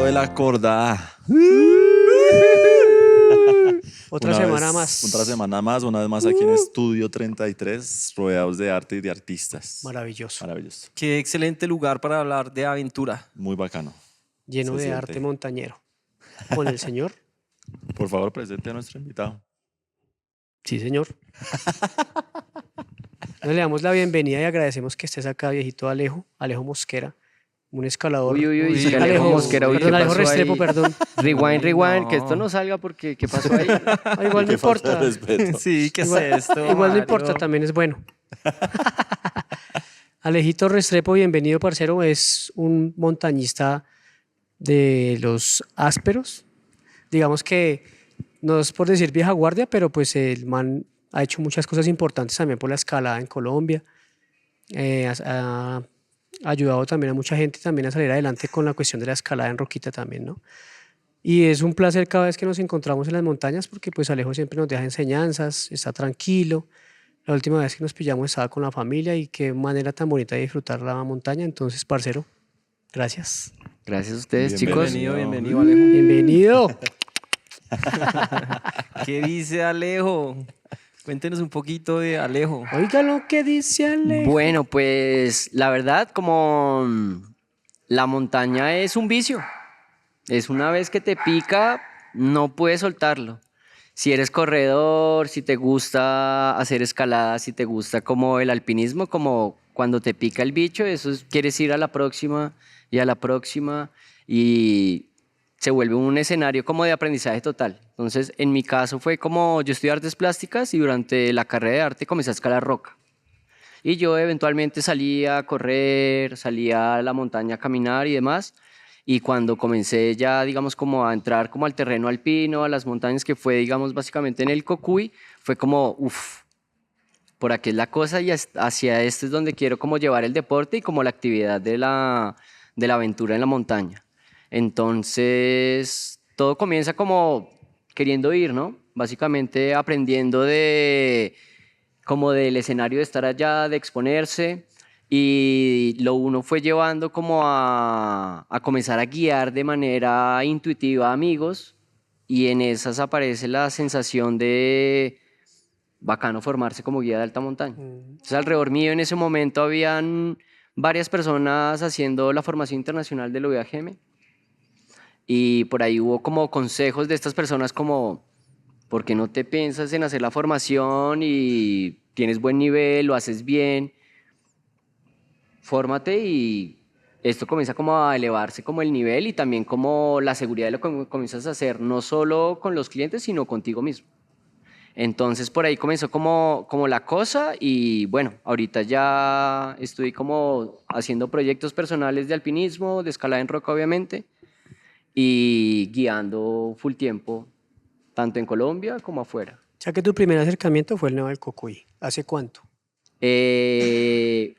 de la acordada. Otra semana más. Otra semana más, una vez más aquí en Estudio 33, rodeados de arte y de artistas. Maravilloso. Maravilloso. Qué excelente lugar para hablar de aventura. Muy bacano. Lleno Se de siente. arte montañero. Con el señor. Por favor, presente a nuestro invitado. Sí, señor. Nos le damos la bienvenida y agradecemos que estés acá, viejito Alejo Mosquera, un escalador. Uy, Uy, sí, Alejo Mosquera, uy, perdón, ¿qué Alejo pasó Restrepo, ahí? perdón. Rewind, que No. esto no salga porque ¿qué pasó ahí? Ah, igual no Qué falta importa. de respeto. Sí, ¿qué es Igual, esto? igual no Mario? importa, también es bueno. Alejito Restrepo, bienvenido, parcero. Es un montañista de los ásperos. Digamos que no es por decir vieja guardia, pero pues el man ha hecho muchas cosas importantes también por la escalada en Colombia. Ha ayudado también a mucha gente también a salir adelante con la cuestión de la escalada en Roquita también, ¿no? Y es un placer cada vez que nos encontramos en las montañas porque pues Alejo siempre nos deja enseñanzas, está tranquilo. La última vez que nos pillamos estaba con la familia y qué manera tan bonita de disfrutar la montaña. Entonces, parcero, gracias. Gracias a ustedes, chicos. Bienvenido. Bienvenido, Alejo. Bienvenido. ¿Qué dice Alejo? Cuéntenos un poquito de Alejo. Oiga lo que dice Alejo. Bueno, pues la verdad, como la montaña es un vicio. Es una vez que te pica, no puedes soltarlo. Si eres corredor, si te gusta hacer escalada, si te gusta como el alpinismo, como cuando te pica el bicho, quieres ir a la próxima y a la próxima y se vuelve un escenario como de aprendizaje total. Entonces, en mi caso fue como yo estudié artes plásticas y durante la carrera de arte comencé a escalar roca. Y yo eventualmente salía a correr, salía a la montaña a caminar y demás. Y cuando comencé ya, digamos, como a entrar como al terreno alpino, a las montañas que fue, digamos, básicamente en el Cocuy, fue como, uff, por aquí es la cosa y hacia este es donde quiero como llevar el deporte y como la actividad de la aventura en la montaña. Entonces, todo comienza como queriendo ir, ¿no? Básicamente aprendiendo como del escenario de estar allá, de exponerse, y lo uno fue llevando como a comenzar a guiar de manera intuitiva a amigos, y en esas aparece la sensación de bacano formarse como guía de alta montaña. Entonces alrededor mío en ese momento habían varias personas haciendo la formación internacional del OIAGM, y por ahí hubo como consejos de estas personas como, ¿por qué no te piensas en hacer la formación y tienes buen nivel, lo haces bien? Fórmate y esto comienza como a elevarse como el nivel y también como la seguridad de lo que comienzas a hacer, no solo con los clientes, sino contigo mismo. Entonces por ahí comenzó como la cosa y bueno, ahorita ya estoy como haciendo proyectos personales de alpinismo, de escalada en roca obviamente, y guiando full tiempo, tanto en Colombia como afuera. O sea que tu primer acercamiento fue el Nevado del Cocuy. ¿Hace cuánto?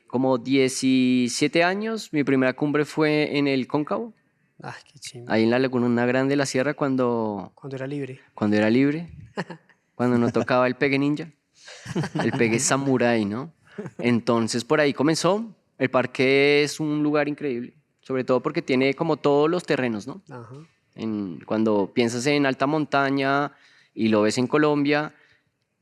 Como 17 años, mi primera cumbre fue en el Cóncavo, Ah, qué chimba. ahí en la Laguna Grande de la Sierra cuando Cuando era libre. era libre, cuando no tocaba el pegue ninja, el pegue samurái, ¿no? Entonces por ahí comenzó. El parque es un lugar increíble, sobre todo porque tiene como todos los terrenos, ¿no? Ajá. Cuando piensas en alta montaña y lo ves en Colombia,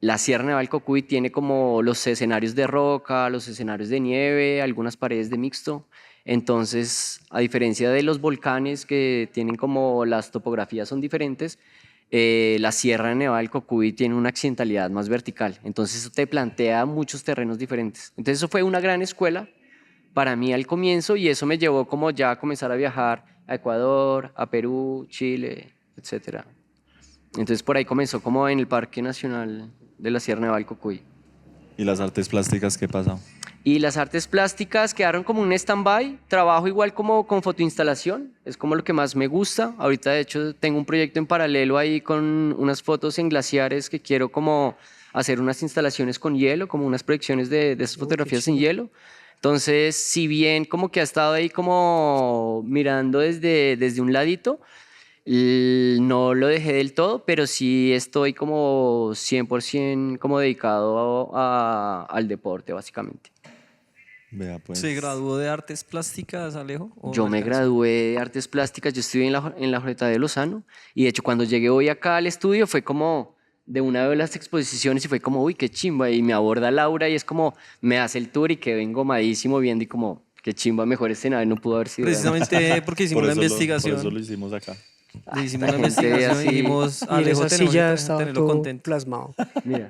la Sierra Nevada del Cocuy tiene como los escenarios de roca, los escenarios de nieve, algunas paredes de mixto. Entonces, a diferencia de los volcanes que tienen como las topografías son diferentes, la Sierra Nevada del Cocuy tiene una accidentalidad más vertical. Entonces, eso te plantea muchos terrenos diferentes. Entonces, eso fue una gran escuela para mí al comienzo y eso me llevó como ya a comenzar a viajar a Ecuador, a Perú, Chile, etcétera. Entonces por ahí comenzó como en el Parque Nacional de la Sierra Nevada del Cocuy. ¿Y las artes plásticas qué pasa? Y las artes plásticas quedaron como un stand-by. Trabajo igual como con fotoinstalación, es como lo que más me gusta. Ahorita de hecho tengo un proyecto en paralelo ahí con unas fotos en glaciares que quiero como hacer unas instalaciones con hielo, como unas proyecciones de esas fotografías en hielo. Entonces, si bien como que ha estado ahí como mirando desde un ladito, no lo dejé del todo, pero sí estoy como 100% como dedicado al deporte, básicamente. Vea, pues. ¿Se graduó de artes plásticas, Alejo? ¿O Yo no me alcanzó? gradué de artes plásticas, yo estudié en la Jornada de Lozano y de hecho cuando llegué hoy acá al estudio fue como de una de las exposiciones y fue como, uy, qué chimba, y me aborda Laura y es como, me hace el tour y quedé engomadísimo viendo y como, qué chimba, mejor escenario no pudo haber sido. Precisamente porque hicimos la Por eso investigación. lo hicimos acá. Le hicimos Esta la gente investigación y así, dijimos, Y en Alejo, esa tenemos silla que estaba tenerlo todo contento. plasmado. mira,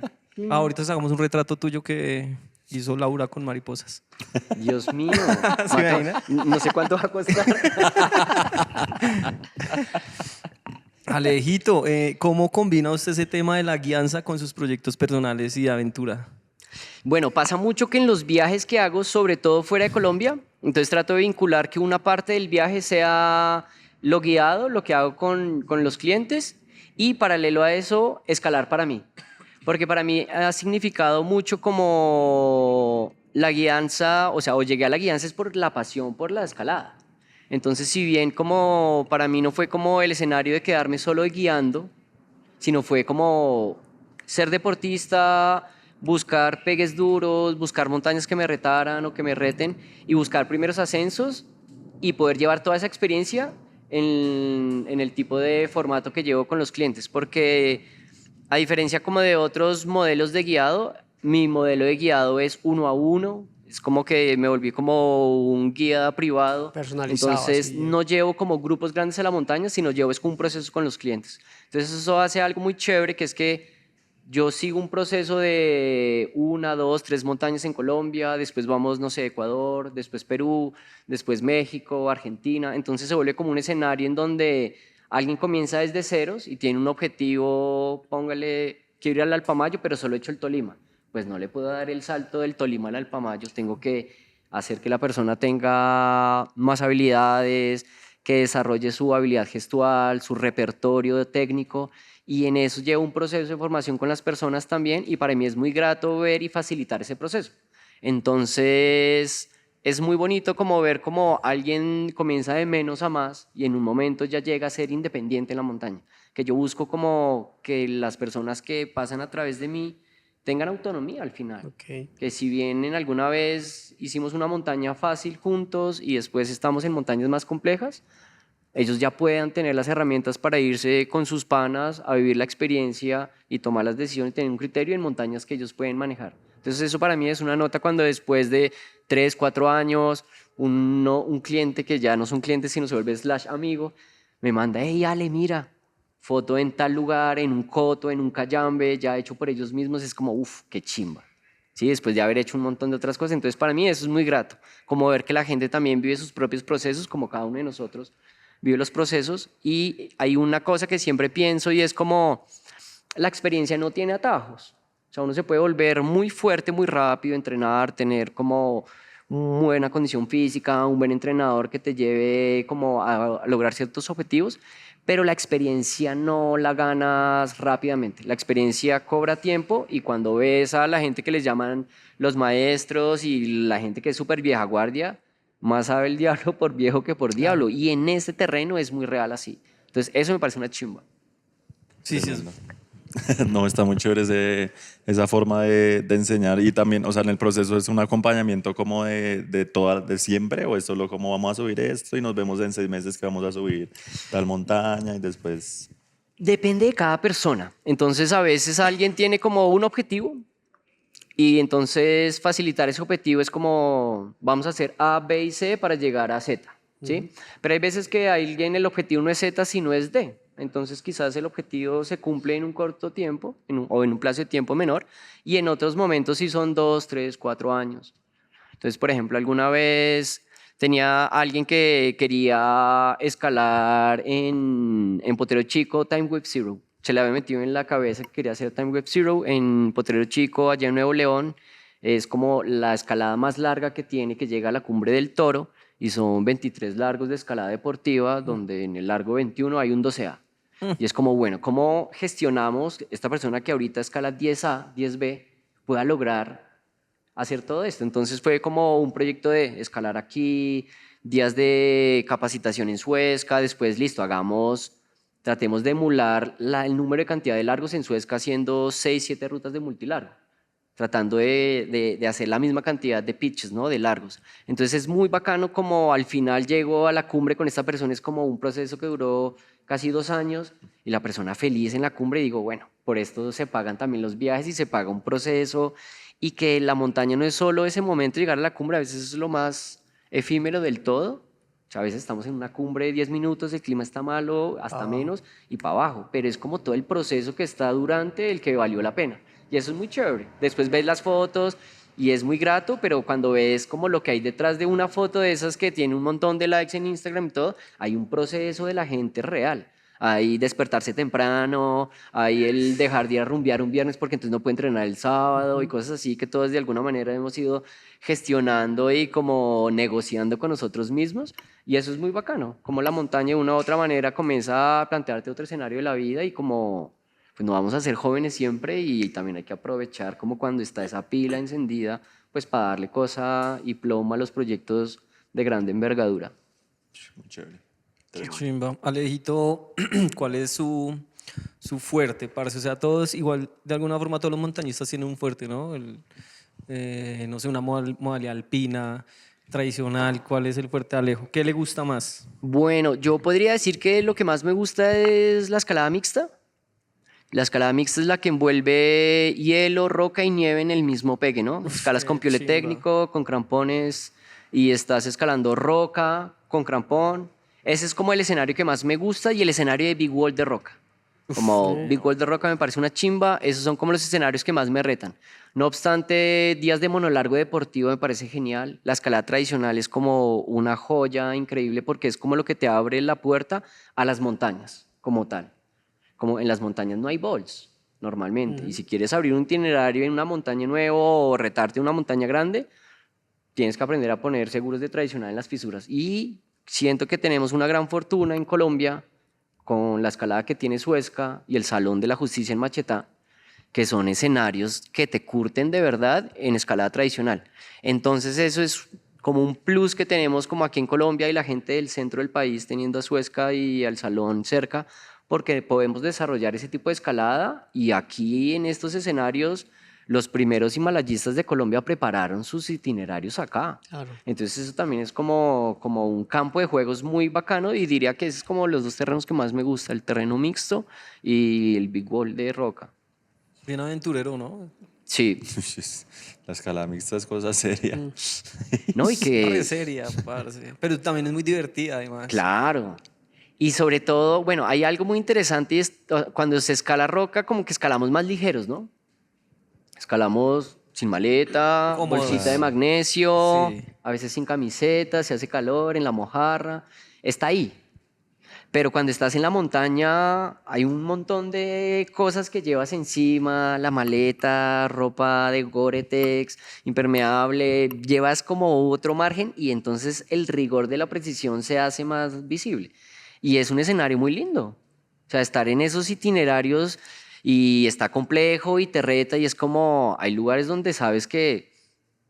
Ahorita sacamos un retrato tuyo que hizo Laura con mariposas. Dios mío, ¿Se imagina? no sé cuánto va a costar. Alejito, ¿cómo combina usted ese tema de la guianza con sus proyectos personales y de aventura? Bueno, pasa mucho que en los viajes que hago, sobre todo fuera de Colombia, entonces trato de vincular que una parte del viaje sea lo guiado, lo que hago con los clientes, y paralelo a eso, escalar para mí. Porque para mí ha significado mucho como la guianza, o sea, o llegué a la guianza es por la pasión por la escalada. Entonces, si bien como para mí no fue como el escenario de quedarme solo guiando, sino fue como ser deportista, buscar pegues duros, buscar montañas que me retaran o que me reten y buscar primeros ascensos y poder llevar toda esa experiencia en el tipo de formato que llevo con los clientes. Porque a diferencia como de otros modelos de guiado, mi modelo de guiado es uno a uno. Es como que me volví como un guía privado. Personalizado, Entonces así. no llevo como grupos grandes a la montaña, sino llevo es como un proceso con los clientes. Entonces eso hace algo muy chévere, que es que yo sigo un proceso de una, dos, tres montañas en Colombia, después vamos, no sé, Ecuador, después Perú, después México, Argentina. Entonces se vuelve como un escenario en donde alguien comienza desde ceros y tiene un objetivo, póngale, quiero ir al Alpamayo, pero solo he hecho el Tolima. Pues no le puedo dar el salto del Tolima al Alpamayo, tengo que hacer que la persona tenga más habilidades, que desarrolle su habilidad gestual, su repertorio técnico, y en eso llevo un proceso de formación con las personas también, y para mí es muy grato ver y facilitar ese proceso. Entonces, es muy bonito como ver cómo alguien comienza de menos a más y en un momento ya llega a ser independiente en la montaña. Que yo busco como que las personas que pasan a través de mí tengan autonomía al final. Ok. Que si bien en alguna vez hicimos una montaña fácil juntos y después estamos en montañas más complejas, ellos ya puedan tener las herramientas para irse con sus panas a vivir la experiencia y tomar las decisiones y tener un criterio en montañas que ellos pueden manejar. Entonces eso para mí es una nota cuando después de 3, 4 años, un cliente que ya no es un cliente sino se vuelve slash amigo, me manda, hey Ale, mira, foto en tal lugar, en un coto, en un cayambe, ya hecho por ellos mismos, es como, uff, qué chimba. Sí, después de haber hecho un montón de otras cosas. Entonces, para mí eso es muy grato, como ver que la gente también vive sus propios procesos, como cada uno de nosotros vive los procesos. Y hay una cosa que siempre pienso y es como la experiencia no tiene atajos. O sea, uno se puede volver muy fuerte, muy rápido, entrenar, tener como buena condición física, un buen entrenador que te lleve como a lograr ciertos objetivos, pero la experiencia no la ganas rápidamente. La experiencia cobra tiempo y cuando ves a la gente que les llaman los maestros y la gente que es súper vieja guardia, más sabe el diablo por viejo que por Claro. diablo. Y en este terreno es muy real así. Entonces, eso me parece una chimba. Sí, sí. Tremendo. No, está muy chévere esa forma de enseñar y también, o sea, en el proceso es un acompañamiento como de siempre o es solo como vamos a subir esto y nos vemos en 6 meses que vamos a subir tal montaña y después... Depende de cada persona. Entonces, a veces alguien tiene como un objetivo y entonces facilitar ese objetivo es como vamos a hacer A, B y C para llegar a Z, ¿sí? Pero hay veces que alguien el objetivo no es Z, sino es D. Entonces quizás el objetivo se cumple en un corto tiempo o en un plazo de tiempo menor y en otros momentos sí son 2, 3, 4 años. Entonces, por ejemplo, alguna vez tenía alguien que quería escalar en Potrero Chico Time Wave Zero. Se le había metido en la cabeza que quería hacer Time Wave Zero en Potrero Chico, allá en Nuevo León. Es como la escalada más larga que tiene, que llega a la Cumbre del Toro, y son 23 largos de escalada deportiva, donde en el largo 21 hay un 12A. Y es como, bueno, ¿cómo gestionamos esta persona que ahorita escala 10A, 10B, pueda lograr hacer todo esto? Entonces fue como un proyecto de escalar aquí, días de capacitación en Suezca, después listo, tratemos de emular el número de cantidad de largos en Suezca haciendo 6, 7 rutas de multilargo. tratando de hacer la misma cantidad de pitches, ¿no? De largos. Entonces es muy bacano como al final llego a la cumbre con esta persona, es como un proceso que duró casi 2 años y la persona feliz en la cumbre y digo, bueno, por esto se pagan también los viajes y se paga un proceso y que la montaña no es solo ese momento de llegar a la cumbre, a veces es lo más efímero del todo. O sea, a veces estamos en una cumbre de 10 minutos, el clima está malo, hasta menos, y para abajo. Pero es como todo el proceso que está durante el que valió la pena. Y eso es muy chévere. Después ves las fotos y es muy grato, pero cuando ves como lo que hay detrás de una foto de esas que tiene un montón de likes en Instagram y todo, hay un proceso de la gente real. Hay despertarse temprano, hay el dejar de ir a rumbear un viernes porque entonces no puede entrenar el sábado y cosas así que todos de alguna manera hemos ido gestionando y como negociando con nosotros mismos. Y eso es muy bacano, como la montaña de una u otra manera comienza a plantearte otro escenario de la vida y como pues no vamos a ser jóvenes siempre y también hay que aprovechar como cuando está esa pila encendida, pues para darle cosa y plomo a los proyectos de grande envergadura. Muy chévere. Qué chimba. Alejito, ¿cuál es su fuerte, parce? O sea, todos, igual, de alguna forma, todos los montañistas tienen un fuerte, ¿no? No sé, una modalidad alpina, tradicional. ¿Cuál es el fuerte de Alejo? ¿Qué le gusta más? Bueno, yo podría decir que lo que más me gusta es la escalada mixta. La escalada mixta es la que envuelve hielo, roca y nieve en el mismo pegue, ¿no? Escalas con Qué piole chimba. técnico, con crampones y estás escalando roca con crampón. Ese es como el escenario que más me gusta y el escenario de Big Wall de roca. Como Big Wall de roca me parece una chimba, esos son como los escenarios que más me retan. No obstante, días de monolargo deportivo me parece genial. La escalada tradicional es como una joya increíble porque es como lo que te abre la puerta a las montañas como tal. Como en las montañas no hay balls normalmente. Y si quieres abrir un itinerario en una montaña nueva o retarte en una montaña grande, tienes que aprender a poner seguros de tradicional en las fisuras. Y siento que tenemos una gran fortuna en Colombia con la escalada que tiene Suezca y el Salón de la Justicia en Machetá, que son escenarios que te curten de verdad en escalada tradicional. Entonces eso es como un plus que tenemos como aquí en Colombia y la gente del centro del país teniendo a Suezca y al Salón cerca, porque podemos desarrollar ese tipo de escalada y aquí en estos escenarios los primeros himalayistas de Colombia prepararon sus itinerarios acá. Claro. Entonces eso también es como un campo de juegos muy bacano y diría que es como los dos terrenos que más me gusta, el terreno mixto y el big wall de roca. Bien aventurero, ¿no? Sí, La escalada mixta es cosa seria. ¿no? Y Re que, seria, parce. Pero también es muy divertida, además. claro. Y sobre todo, bueno, hay algo muy interesante y es cuando se escala roca, como que escalamos más ligeros, ¿no? Escalamos sin maleta, bolsita de Cómodos. magnesio, Sí. a veces sin camiseta, se hace calor en la mojarra, está ahí. Pero cuando estás en la montaña hay un montón de cosas que llevas encima, la maleta, ropa de Gore-Tex, impermeable, llevas como otro margen y entonces el rigor de la precisión se hace más visible. Y es un escenario muy lindo. O sea, estar en esos itinerarios y está complejo y te reta y es como, hay lugares donde sabes que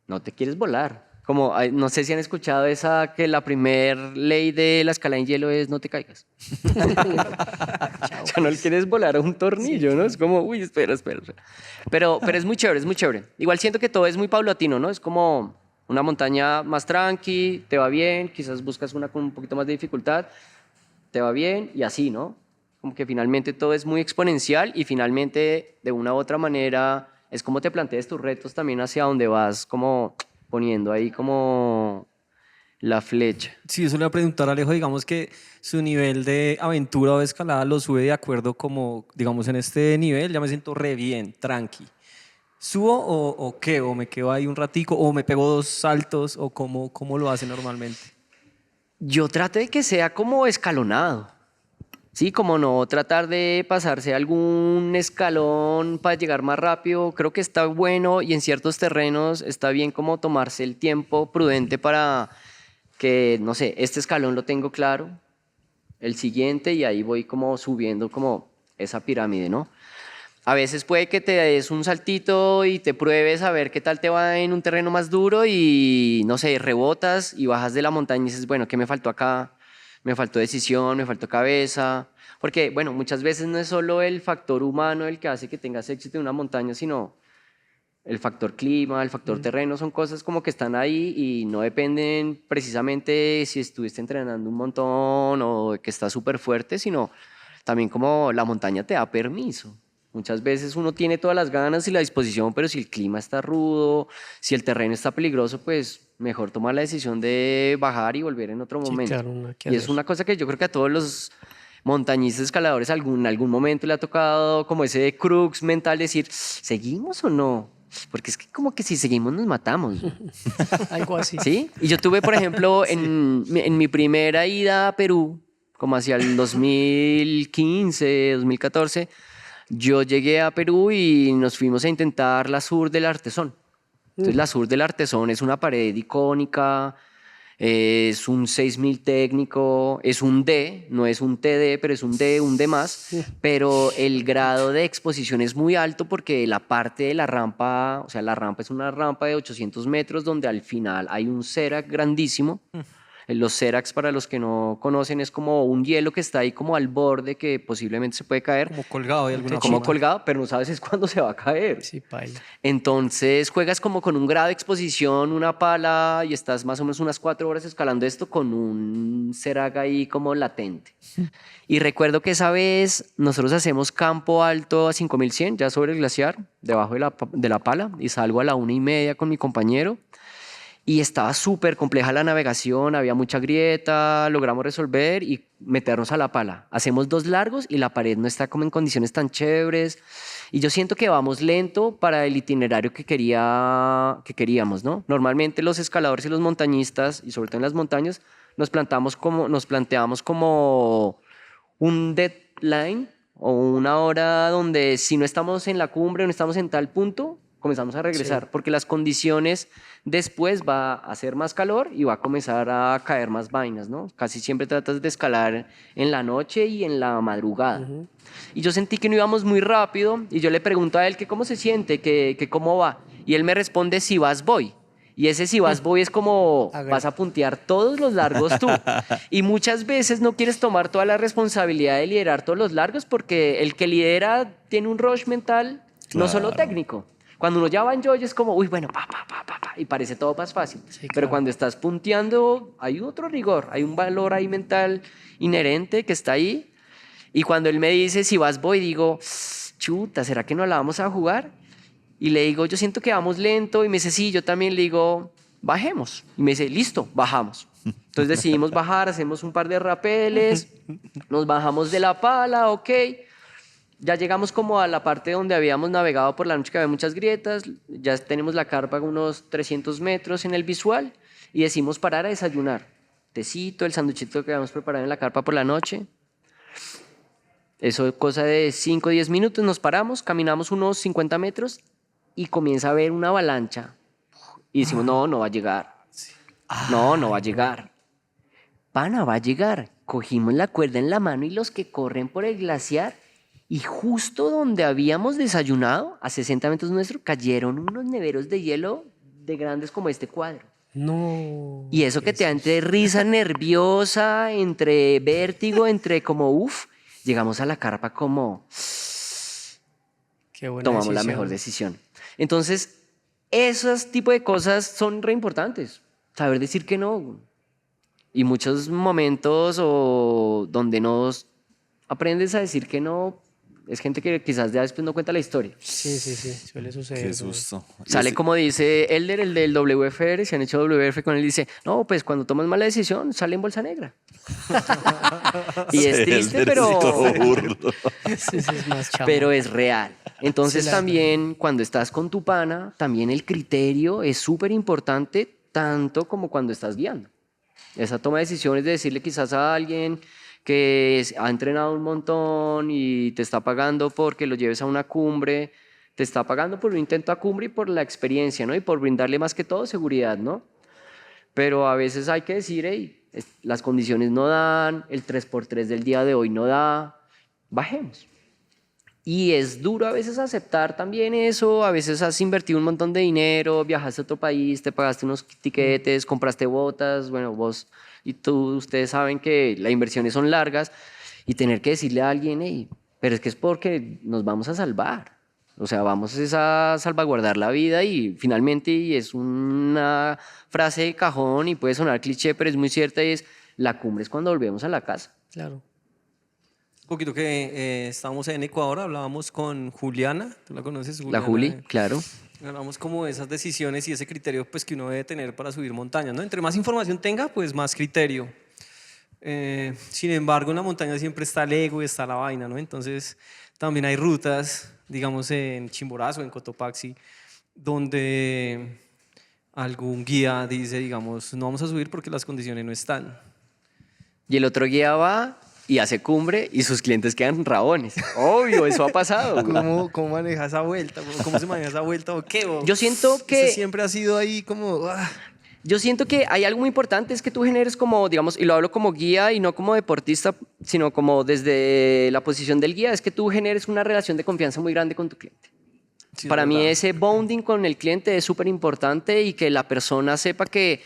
no te quieres volar. Como, no sé si han escuchado esa, que la primer ley de la escalada en hielo es no te caigas. O sea, no le quieres volar a un tornillo, ¿no? Es como, uy, espera, espera, espera. Pero es muy chévere, es muy chévere. Igual siento que todo es muy paulatino, ¿no? Es como una montaña más tranqui, te va bien, quizás buscas una con un poquito más de dificultad, te va bien y así, ¿no? Como que finalmente todo es muy exponencial y finalmente de una u otra manera es como te plantees tus retos también hacia donde vas como poniendo ahí como la flecha. Sí, eso le voy a preguntar a Alejo, digamos que su nivel de aventura o de escalada lo sube de acuerdo como, digamos, en este nivel ya me siento re bien, tranqui. ¿Subo o qué? ¿O me quedo ahí un ratico? ¿O me pego 2 saltos? ¿O cómo lo hace normalmente? Yo trato de que sea como escalonado. Sí, como no tratar de pasarse algún escalón para llegar más rápido, creo que está bueno y en ciertos terrenos está bien como tomarse el tiempo prudente para que, no sé, este escalón lo tengo claro, el siguiente y ahí voy como subiendo como esa pirámide, ¿no? A veces puede que te des un saltito y te pruebes a ver qué tal te va en un terreno más duro y, no sé, rebotas y bajas de la montaña y dices, bueno, ¿qué me faltó acá? Me faltó decisión, me faltó cabeza. Porque, bueno, muchas veces no es solo el factor humano el que hace que tengas éxito en una montaña, sino el factor clima, el factor terreno, son cosas como que están ahí y no dependen precisamente si estuviste entrenando un montón o que estás súper fuerte, sino también como la montaña te da permiso. Muchas veces uno tiene todas las ganas y la disposición, pero si el clima está rudo, si el terreno está peligroso, pues mejor tomar la decisión de bajar y volver en otro Sí, momento. claro, no hay que Y es hacer. una cosa que yo creo que a todos los montañistas, escaladores, en algún momento le ha tocado como ese crux mental, decir, ¿seguimos o no? Porque es que como que si seguimos nos matamos, ¿no? Algo así. ¿Sí? Y yo tuve, por ejemplo, en mi primera ida a Perú, como hacia el 2015, 2014, yo llegué a Perú y nos fuimos a intentar la Sur del Artesón. Entonces, la Sur del Artesón es una pared icónica, es un 6000 técnico, es un D, no es un TD, pero es un D más, pero el grado de exposición es muy alto porque la parte de la rampa, o sea, la rampa es una rampa de 800 metros donde al final hay un serac grandísimo. Los seracs, para los que no conocen, es como un hielo que está ahí como al borde que posiblemente se puede caer, Como colgado de alguna como forma. colgado, pero no sabes es cuándo se va a caer. Sí, paila. Entonces juegas como con un grado de exposición, una pala y estás más o menos unas 4 horas escalando esto con un Serac ahí como latente. Y recuerdo que esa vez nosotros hacemos campo alto a 5100, ya sobre el glaciar, debajo de la pala, y salgo a la 1:30 con mi compañero. Y estaba súper compleja la navegación, había mucha grieta, logramos resolver y meternos a la pala. Hacemos 2 largos y la pared no está como en condiciones tan chéveres. Y yo siento que vamos lento para el itinerario que queríamos, ¿no? Normalmente los escaladores y los montañistas, y sobre todo en las montañas, nos planteamos como un deadline o una hora donde si no estamos en la cumbre, no estamos en tal punto, comenzamos a regresar, porque las condiciones después va a hacer más calor y va a comenzar a caer más vainas, ¿no? Casi siempre tratas de escalar en la noche y en la madrugada. Y yo sentí que no íbamos muy rápido y yo le pregunto a él que cómo se siente, que cómo va. Y él me responde, si vas, voy. Y ese si vas, voy es como A ver. vas a puntear todos los largos tú. Y muchas veces no quieres tomar toda la responsabilidad de liderar todos los largos porque el que lidera tiene un rush mental, no solo Claro. técnico. Cuando uno ya va en yoyo es como, uy, bueno, y parece todo más fácil. Sí, Pero claro. cuando estás punteando, hay otro rigor, hay un valor ahí mental inherente que está ahí. Y cuando él me dice, si vas, voy, digo, chuta, ¿será que no la vamos a jugar? Y le digo, yo siento que vamos lento. Y me dice, sí, yo también. Le digo, bajemos. Y me dice, listo, bajamos. Entonces decidimos bajar, hacemos un par de rapeles, nos bajamos de la pala, ok. Ya llegamos como a la parte donde habíamos navegado por la noche, que había muchas grietas. Ya tenemos la carpa a unos 300 metros en el visual y decidimos parar a desayunar. Tecito, el sanduchito que habíamos preparado en la carpa por la noche. Eso, cosa de 5 o 10 minutos, nos paramos, caminamos unos 50 metros y comienza a haber una avalancha. Y decimos, no, no va a llegar. No, no va a llegar. Pana, va a llegar. Cogimos la cuerda en la mano y los que corren por el glaciar, y justo donde habíamos desayunado, a 60 metros nuestro, cayeron unos neveros de hielo de grandes como este cuadro. No. Y eso que te da entre risa nerviosa, entre vértigo, entre como uff, llegamos a la carpa como Qué buena tomamos la decisión. mejor decisión. Entonces, esos tipos de cosas son re importantes. Saber decir que no. Y muchos momentos o donde nos aprendes a decir que no, es gente que quizás ya después no cuenta la historia. Sí, sí, sí, suele suceder. Qué ¿no? susto. Sale como dice Elder, el del WFR, si han hecho WFR con él, dice, no, pues cuando tomas mala decisión, sale en bolsa negra. Y es triste, pero, Sí, sí, es más chamo. pero es real. Entonces Sí, la también cuando estás con tu pana, también el criterio es súper importante, tanto como cuando estás guiando. Esa toma de decisiones de decirle quizás a alguien que ha entrenado un montón y te está pagando porque lo lleves a una cumbre, te está pagando por un intento a cumbre y por la experiencia, ¿no? Y por brindarle más que todo seguridad, ¿no? Pero a veces hay que decir, hey, las condiciones no dan, el 3x3 del día de hoy no da, bajemos. Y es duro a veces aceptar también eso, a veces has invertido un montón de dinero, viajaste a otro país, te pagaste unos tiquetes, compraste botas, bueno, vos y tú, ustedes saben que las inversiones son largas y tener que decirle a alguien, hey, pero es que es porque nos vamos a salvar. O sea, vamos es a salvaguardar la vida y finalmente, y es una frase de cajón y puede sonar cliché, pero es muy cierta y es, la cumbre es cuando volvemos a la casa. Claro. Un poquito que estábamos en Ecuador, hablábamos con Juliana, ¿tú la conoces? La Juliana, Juli, claro. hablamos como de esas decisiones y ese criterio pues, que uno debe tener para subir montañas, ¿no? Entre más información tenga, pues más criterio. Sin embargo, en la montaña siempre está el ego y está la vaina, ¿no? Entonces, también hay rutas, digamos en Chimborazo, en Cotopaxi, donde algún guía dice, digamos, no vamos a subir porque las condiciones no están. Y el otro guía va y hace cumbre y sus clientes quedan rabones. Obvio, eso ha pasado. güey. ¿Cómo maneja esa vuelta? ¿Cómo se maneja esa vuelta o qué? Yo siento que... Usted siempre ha sido ahí como... Yo siento que hay algo muy importante, es que tú generes como, digamos, y lo hablo como guía y no como deportista, sino como desde la posición del guía, es que tú generes una relación de confianza muy grande con tu cliente. Sí, es Para mí verdad. ese bonding con el cliente es súper importante y que la persona sepa que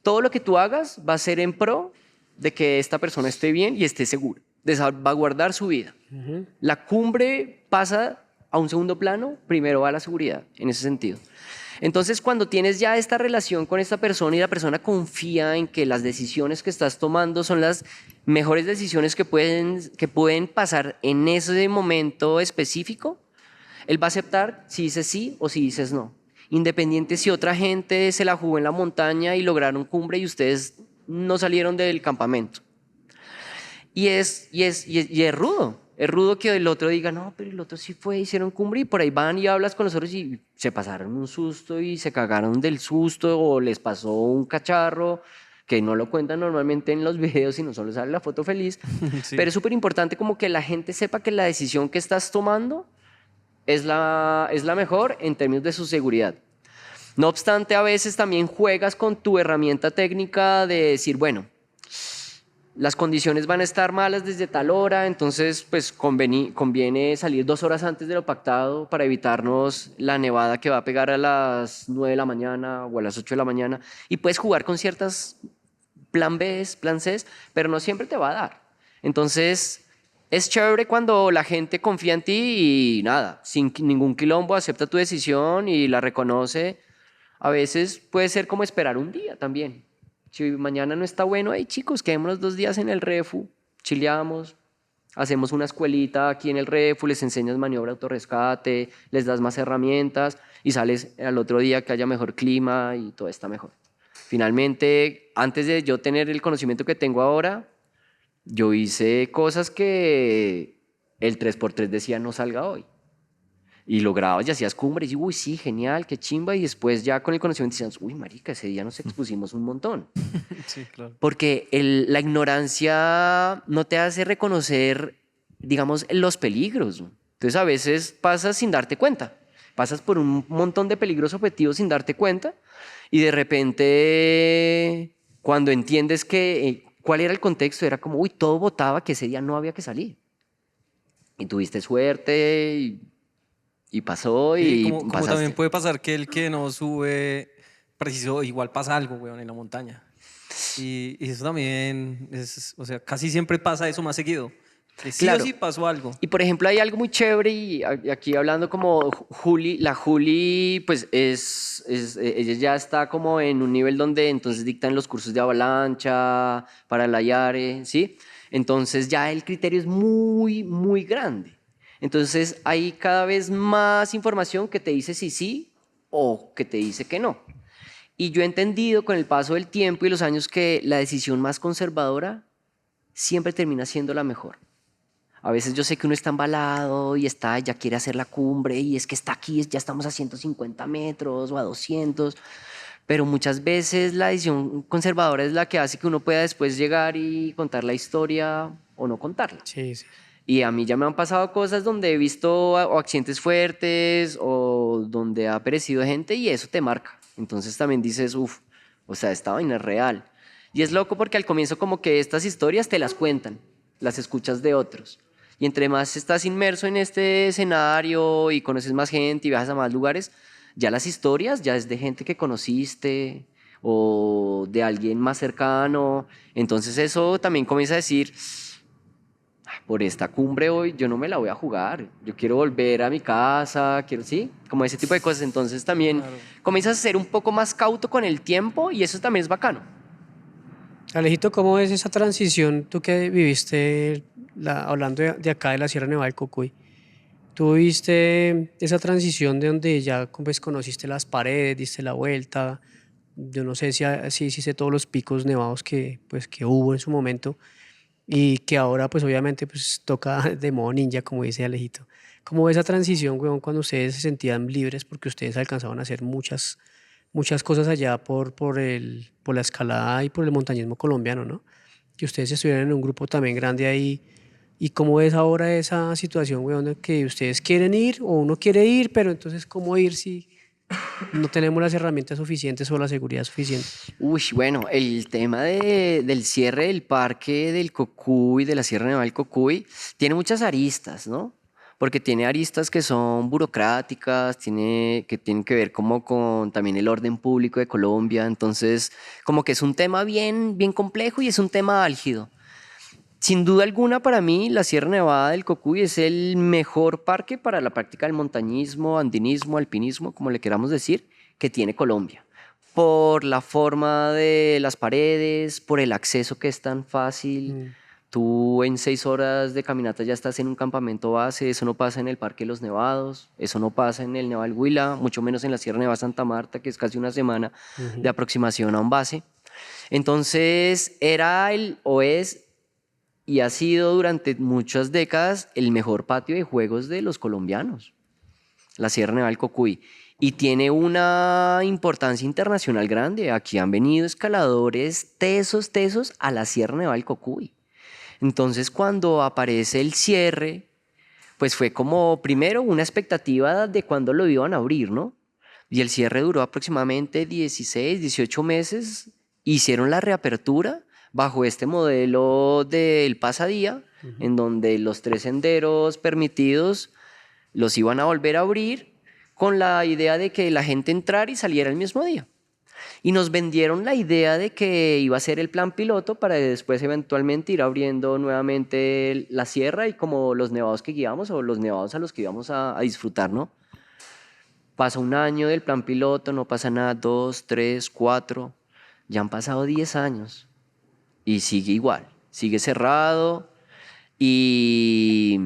todo lo que tú hagas va a ser en pro de que esta persona esté bien y esté segura, de salvaguardar su vida. La cumbre pasa a un segundo plano, primero va la seguridad, en ese sentido. Entonces, cuando tienes ya esta relación con esta persona y la persona confía en que las decisiones que estás tomando son las mejores decisiones que pueden pasar en ese momento específico, él va a aceptar si dices sí o si dices no. Independiente si otra gente se la jugó en la montaña y lograron cumbre y ustedes no salieron del campamento. Y es rudo. Es rudo que el otro diga, no, pero el otro sí fue, hicieron cumbre y por ahí van y hablas con los otros y se pasaron un susto y se cagaron del susto o les pasó un cacharro que no lo cuentan normalmente en los videos sino solo sale la foto feliz. Sí. Pero es súper importante como que la gente sepa que la decisión que estás tomando es la mejor en términos de su seguridad. No obstante, a veces también juegas con tu herramienta técnica de decir, bueno, las condiciones van a estar malas desde tal hora, entonces pues conviene salir 2 horas antes de lo pactado para evitarnos la nevada que va a pegar a las 9 de la mañana o a las 8 de la mañana. Y puedes jugar con ciertas plan B, plan C, pero no siempre te va a dar. Entonces es chévere cuando la gente confía en ti y nada, sin ningún quilombo acepta tu decisión y la reconoce. A veces puede ser como esperar un día también. Si mañana no está bueno, hey chicos, quedémonos 2 días en el refu, chileamos, hacemos una escuelita aquí en el refu, les enseñas maniobra autorrescate, les das más herramientas y sales al otro día que haya mejor clima y todo está mejor. Finalmente, antes de yo tener el conocimiento que tengo ahora, yo hice cosas que el 3x3 decía no salga hoy. Y lo grababas y hacías cumbres y uy, sí, genial, qué chimba. Y después ya con el conocimiento decías, uy, marica, ese día nos expusimos un montón. Sí, claro. Porque la ignorancia no te hace reconocer, digamos, los peligros. Entonces a veces pasas sin darte cuenta. Pasas por un montón de peligros objetivos sin darte cuenta y de repente cuando entiendes que cuál era el contexto era como, uy, todo botaba que ese día no había que salir. Y tuviste suerte y pasó Sí, y como pasaste. también puede pasar que el que no sube, preciso, igual pasa algo, weón, en la montaña. Y eso también, o sea, casi siempre pasa eso más seguido. Que sí Claro. o sí pasó algo. Y por ejemplo hay algo muy chévere y aquí hablando como Juli, la Juli pues ella ya está como en un nivel donde entonces dictan los cursos de avalancha para la Yare, ¿sí? Entonces ya el criterio es muy, muy grande. Entonces hay cada vez más información que te dice si sí o que te dice que no. Y yo he entendido con el paso del tiempo y los años que la decisión más conservadora siempre termina siendo la mejor. A veces yo sé que uno está embalado y ya quiere hacer la cumbre y es que está aquí, ya estamos a 150 metros o a 200, pero muchas veces la decisión conservadora es la que hace que uno pueda después llegar y contar la historia o no contarla. Sí, sí. Y a mí ya me han pasado cosas donde he visto o accidentes fuertes o donde ha perecido gente y eso te marca. Entonces también dices, uff, o sea, esta vaina es real. Y es loco porque al comienzo como que estas historias te las cuentan, las escuchas de otros. Y entre más estás inmerso en este escenario y conoces más gente y viajas a más lugares, ya las historias ya es de gente que conociste o de alguien más cercano. Entonces eso también comienza a decir, por esta cumbre hoy, yo no me la voy a jugar. Yo quiero volver a mi casa, quiero, sí, como ese tipo de cosas. Entonces también comienzas a ser un poco más cauto con el tiempo y eso también es bacano. Alejito, ¿cómo es esa transición? Tú que viviste, hablando de acá de la Sierra Nevada del Cocuy, tú viste esa transición de donde ya pues, conociste las paredes, diste la vuelta, yo no sé si hiciste todos los picos nevados pues, que hubo en su momento y que ahora pues obviamente pues toca de modo ninja, como dice Alejito. ¿Cómo ves esa transición, weón, cuando ustedes se sentían libres porque ustedes alcanzaban a hacer muchas cosas allá por la escalada y por el montañismo colombiano, ¿no? Que ustedes estuvieran en un grupo también grande ahí. ¿Y cómo ves ahora esa situación, weón, de que ustedes quieren ir o uno quiere ir, pero entonces cómo ir si no tenemos las herramientas suficientes o la seguridad suficiente? Uy, bueno, el tema del cierre del parque del Cocuy, de la Sierra Nevada del Cocuy, tiene muchas aristas, ¿no? Porque tiene aristas que son burocráticas, que tienen que ver como con también el orden público de Colombia, entonces como que es un tema bien, bien complejo y es un tema álgido. Sin duda alguna, para mí, la Sierra Nevada del Cocuy es el mejor parque para la práctica del montañismo, andinismo, alpinismo, como le queramos decir, que tiene Colombia. Por la forma de las paredes, por el acceso que es tan fácil. Tú en 6 horas de caminata ya estás en un campamento base, eso no pasa en el Parque de los Nevados, eso no pasa en el Nevado del Huila, mucho menos en la Sierra Nevada Santa Marta, que es casi una semana de aproximación a un base. Entonces, o es y ha sido durante muchas décadas el mejor patio de juegos de los colombianos, la Sierra Nevada del Cocuy. Y tiene una importancia internacional grande. Aquí han venido escaladores tesos a la Sierra Nevada del Cocuy. Entonces, cuando aparece el cierre, pues fue como primero una expectativa de cuándo lo iban a abrir, ¿no? Y el cierre duró aproximadamente 16, 18 meses. Hicieron la reapertura bajo este modelo del pasadía, en donde los 3 senderos permitidos los iban a volver a abrir con la idea de que la gente entrara y saliera el mismo día. Y nos vendieron la idea de que iba a ser el plan piloto para después eventualmente ir abriendo nuevamente la sierra y como los nevados que guiamos o los nevados a los que íbamos a disfrutar, ¿no? Pasa un año del plan piloto, no pasa nada, 2, 3, 4, ya han pasado 10 años y sigue igual, sigue cerrado y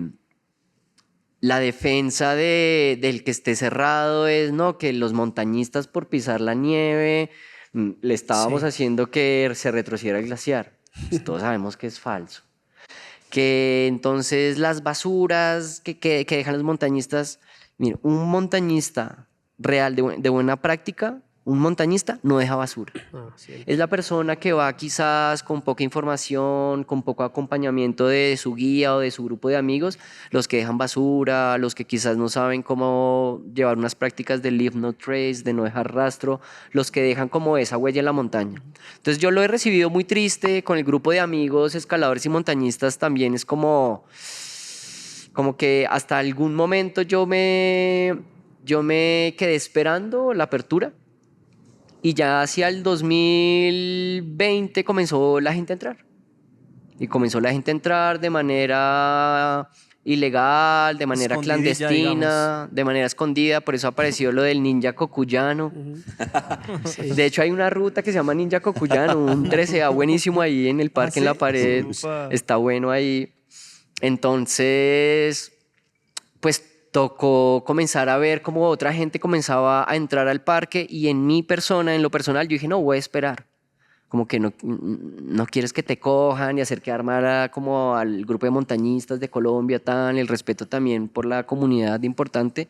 la defensa del que esté cerrado es no, que los montañistas por pisar la nieve le estábamos haciendo que se retrocediera el glaciar. Pues todos sabemos que es falso. Que entonces las basuras que dejan los montañistas, mira, un montañista real de buena práctica, un montañista no deja basura. Es la persona que va quizás con poca información, con poco acompañamiento de su guía o de su grupo de amigos, los que dejan basura, los que quizás no saben cómo llevar unas prácticas de leave no trace, de no dejar rastro, los que dejan como esa huella en la montaña. Entonces yo lo he recibido muy triste con el grupo de amigos, escaladores y montañistas también es como que hasta algún momento yo me quedé esperando la apertura. Y ya hacia el 2020 comenzó la gente a entrar. Y comenzó la gente a entrar de manera ilegal, de manera Escondidilla, clandestina, digamos. de manera escondida. Por eso apareció lo del ninja cocuyano. De hecho, hay una ruta que se llama Ninja Cocuyano, un 13A buenísimo ahí en el parque, en la ¿sí? pared. Upa. Está bueno ahí. Entonces, pues tocó comenzar a ver cómo otra gente comenzaba a entrar al parque y en mi persona, en lo personal, yo dije, no, voy a esperar. Como que no quieres que te cojan y hacer quedar mal como al grupo de montañistas de Colombia, tan, el respeto también por la comunidad importante.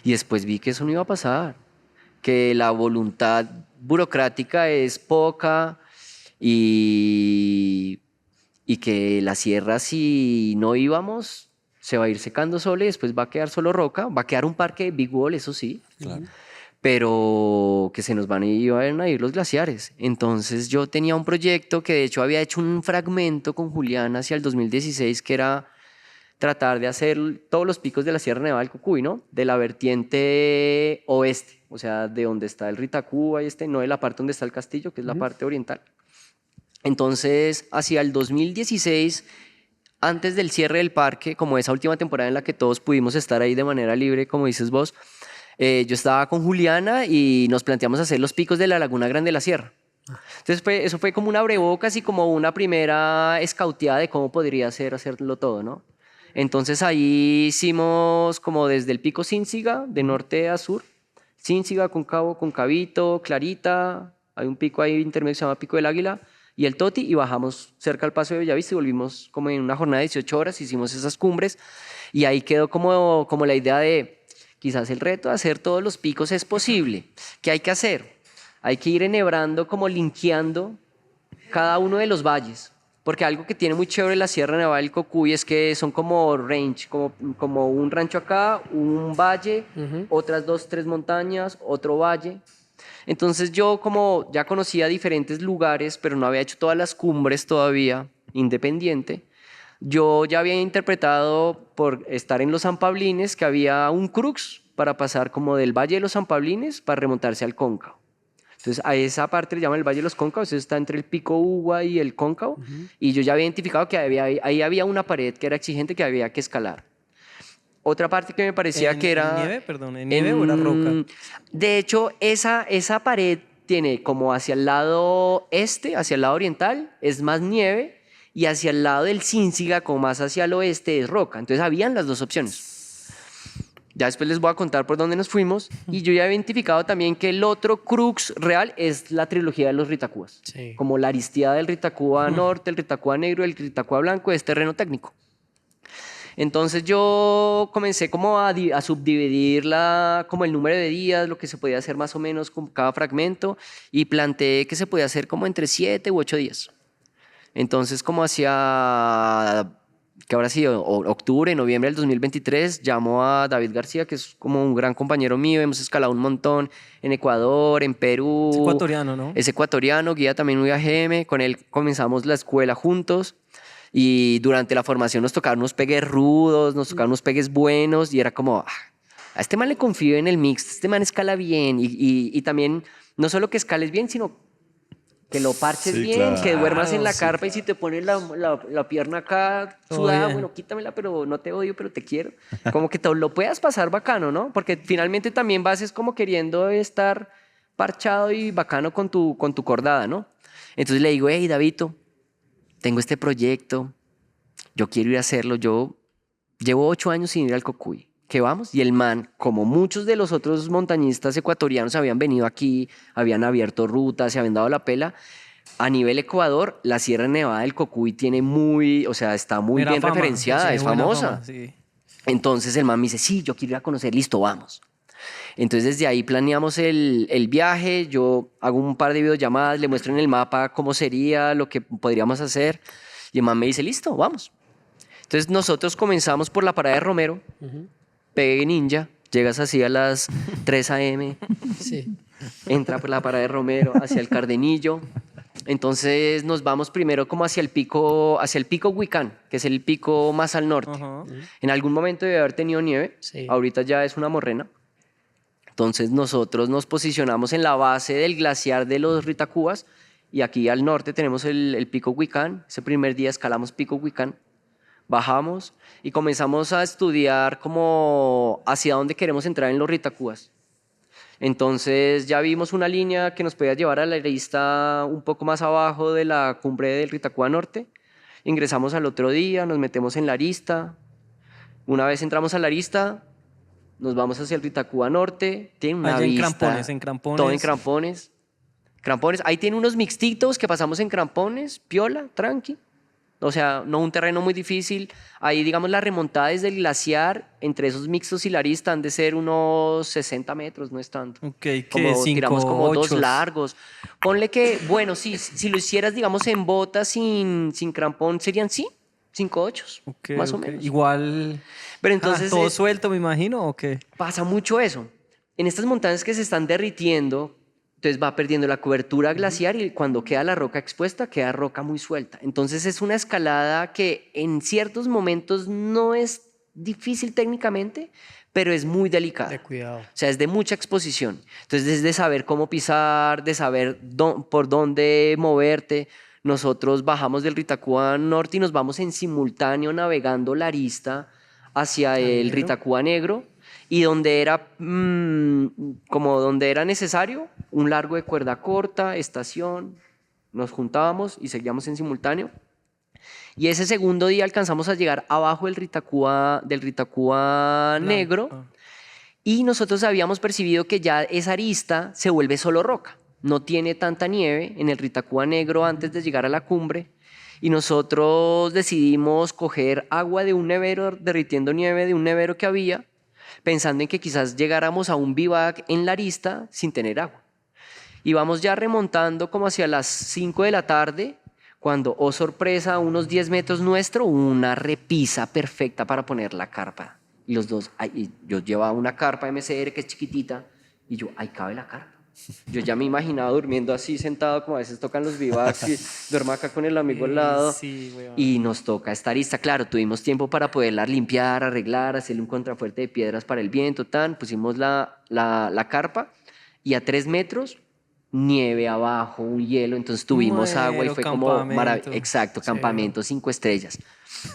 Y después vi que eso no iba a pasar, que la voluntad burocrática es poca y que la sierra, si no íbamos, se va a ir secando sola y después va a quedar solo roca, va a quedar un parque de Big Wall, eso sí, Claro. pero que se nos iban a ir los glaciares. Entonces yo tenía un proyecto que de hecho había hecho un fragmento con Julián hacia el 2016 que era tratar de hacer todos los picos de la Sierra Nevada del Cocuy, ¿no? De la vertiente oeste, o sea, de donde está el Ritakú, no de la parte donde está el castillo, que es la parte oriental. Entonces, hacia el 2016 antes del cierre del parque, como esa última temporada en la que todos pudimos estar ahí de manera libre, como dices vos, yo estaba con Juliana y nos planteamos hacer los picos de la Laguna Grande de la Sierra. Entonces eso fue como un abrebocas y como una primera escauteada de cómo podría ser hacerlo todo, ¿no? Entonces ahí hicimos como desde el pico Cínciga, de norte a sur, Cínciga, Cóncavo, Concavito, Clarita, hay un pico ahí intermedio que se llama Pico del Águila, y el Toti, y bajamos cerca al Paso de Bellavista y volvimos como en una jornada de 18 horas, hicimos esas cumbres, y ahí quedó como la idea de, quizás el reto de hacer todos los picos es posible. ¿Qué hay que hacer? Hay que ir enhebrando, como linkeando cada uno de los valles. Porque algo que tiene muy chévere la Sierra Nevada del Cocuy es que son como range, como un rancho acá, un valle, otras 2, 3 montañas, otro valle. Entonces yo como ya conocía diferentes lugares, pero no había hecho todas las cumbres todavía, independiente, yo ya había interpretado por estar en los San Pablines que había un crux para pasar como del Valle de los San Pablines para remontarse al Cóncavo. Entonces a esa parte le llaman el Valle de los Cóncavos, eso está entre el Pico Ugua y el Cóncavo, y yo ya había identificado que ahí había una pared que era exigente que había que escalar. Otra parte que me parecía que era... ¿En nieve? Perdón, ¿en nieve o era roca? De hecho, esa pared tiene como hacia el lado este, hacia el lado oriental, es más nieve, y hacia el lado del Cínciga, como más hacia el oeste, es roca. Entonces habían las dos opciones. Ya después les voy a contar por dónde nos fuimos. Y yo ya he identificado también que el otro crux real es la trilogía de los Ritacúas. Sí. Como la Aristía del Ritacúa Norte, el Ritacúa Negro, el Ritacúa Blanco, es terreno técnico. Entonces yo comencé como a subdividir como el número de días, lo que se podía hacer más o menos con cada fragmento, y planteé que se podía hacer como entre 7 u 8 días. Entonces como hacia, que habrá sido octubre, noviembre del 2023, llamó a David García, que es como un gran compañero mío, hemos escalado un montón en Ecuador, en Perú. Es ecuatoriano, ¿no? Es ecuatoriano, guía también UAGM, con él comenzamos la escuela juntos. Y durante la formación nos tocaron unos pegues rudos, nos tocaron unos pegues buenos y era como, a este man le confío en el mix, este man escala bien y también no solo que escales bien, sino que lo parches Sí, bien, claro. que duermas en la Sí, carpa y si te pones la pierna acá Todo sudada, bien. bueno, quítamela, pero no te odio, pero te quiero. Como que te lo puedas pasar bacano, ¿no? Porque finalmente también vas es como queriendo estar parchado y bacano con tu cordada, ¿no? Entonces le digo, hey, Davito, tengo este proyecto, yo quiero ir a hacerlo, yo llevo 8 años sin ir al Cocuy, ¿qué vamos? Y el man, como muchos de los otros montañistas ecuatorianos habían venido aquí, habían abierto rutas, se habían dado la pela, a nivel Ecuador, la Sierra Nevada del Cocuy tiene está muy Era bien fama, referenciada, tiene es buena famosa. fama, sí. Entonces el man me dice, sí, yo quiero ir a conocer, listo, vamos. Entonces desde ahí planeamos el viaje, yo hago un par de videollamadas, le muestro en el mapa cómo sería, lo que podríamos hacer, y el man me dice, listo, vamos. Entonces nosotros comenzamos por la parada de Romero, pegue ninja, llegas así a las 3 a.m., Sí. entra por la parada de Romero hacia el Cardenillo. Entonces nos vamos primero como hacia el pico Huicán, que es el pico más al norte. Ajá. En algún momento debe haber tenido nieve, Sí. ahorita ya es una morrena. Entonces nosotros nos posicionamos en la base del glaciar de los Ritacúas y aquí al norte tenemos el pico Huicán. Ese primer día escalamos pico Huicán, bajamos y comenzamos a estudiar como hacia dónde queremos entrar en los Ritacúas. Entonces ya vimos una línea que nos podía llevar a la arista un poco más abajo de la cumbre del Ritacúa Norte. Ingresamos al otro día, nos metemos en la arista. Una vez entramos a la arista, nos vamos hacia el Ritacúa Norte. Tiene una Allá en vista. crampones, en crampones. Todo en crampones. Crampones. Ahí tiene unos mixtitos que pasamos en crampones, piola, tranqui. O sea, no un terreno muy difícil. Ahí, digamos, la remontada desde el glaciar, entre esos mixtos y la arista, han de ser unos 60 metros, no es tanto. Ok, ¿qué? Como, tiramos como 2 8. largos. Ponle que, bueno, sí, si lo hicieras, digamos, en botas sin crampón, serían, sí, 5 8, Ok, más o ok. menos. Igual. Pero entonces todo suelto, me imagino, ¿o qué? pasa mucho eso. En estas montañas que se están derritiendo, entonces va perdiendo la cobertura glaciar y cuando queda la roca expuesta, queda roca muy suelta. Entonces es una escalada que en ciertos momentos no es difícil técnicamente, pero es muy delicada. De cuidado. O sea, es de mucha exposición. Entonces, es de saber cómo pisar, de saber por dónde moverte. nosotros bajamos del Ritacúa Norte y nos vamos en simultáneo navegando la arista hacia el Ritacúa Negro y donde era, como donde era necesario, un largo de cuerda corta, estación, nos juntábamos y seguíamos en simultáneo. Y ese segundo día alcanzamos a llegar abajo del Ritacúa Negro y nosotros habíamos percibido que ya esa arista se vuelve solo roca. No tiene tanta nieve en el Ritacúa Negro antes de llegar a la cumbre y nosotros decidimos coger agua de un nevero, derritiendo nieve de un nevero que había, pensando en que quizás llegáramos a un bivac en la arista sin tener agua. Y vamos ya remontando como hacia las 5 de la tarde, cuando, oh sorpresa, a unos 10 metros nuestro, una repisa perfecta para poner la carpa. Y los dos, y yo llevaba una carpa MCR que es chiquitita, y yo, ahí cabe la carpa. Yo ya me imaginaba durmiendo así, sentado, como a veces tocan los bivacs, y duermo acá con el amigo al lado. Sí, Y nos toca esta arista. Claro, tuvimos tiempo para poderla limpiar, arreglar, hacerle un contrafuerte de piedras para el viento, pusimos la carpa, y a 3 metros, nieve abajo, un hielo, entonces tuvimos agua y fue como Campamento. exacto, campamento 5 estrellas.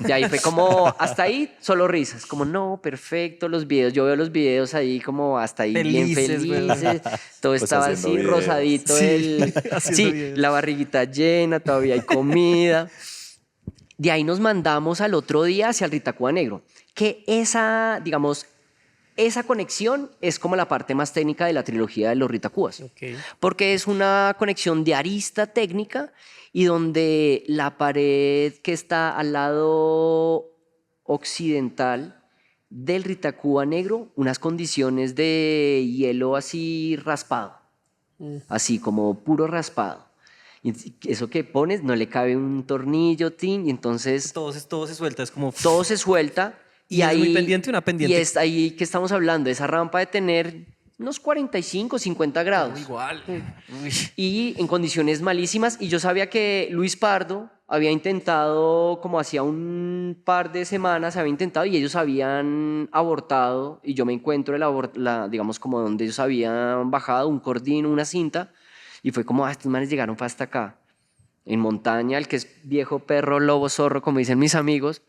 Y ahí fue como, hasta ahí solo risas, como no, perfecto, los videos, yo veo los videos ahí como hasta ahí bien Felices, felices, todo Pues estaba haciendo así videos. rosadito, Sí, haciendo sí, videos. la barriguita llena, todavía hay comida. De ahí nos mandamos al otro día hacia el Ritacúa Negro, que digamos, esa conexión es como la parte más técnica de la trilogía de los Ritacúas, Ok. porque es una conexión de arista técnica y donde la pared que está al lado occidental del Ritacúa Negro, unas condiciones de hielo así raspado, así como puro raspado. Y eso que pones no le cabe un tornillo, tin, y entonces Todo se suelta, es como... todo se suelta. Y es muy pendiente, una pendiente. Y es ahí que estamos hablando, esa rampa de tener unos 45, 50 grados. Igual. Uy. Y en condiciones malísimas. Y yo sabía que Luis Pardo había intentado, como hacía un par de semanas, había intentado y ellos habían abortado. Y yo me encuentro, digamos, como donde ellos habían bajado un cordín, una cinta. Y fue como, estos manes llegaron fue hasta acá. En montaña, el que es viejo perro, lobo, zorro, como dicen mis amigos,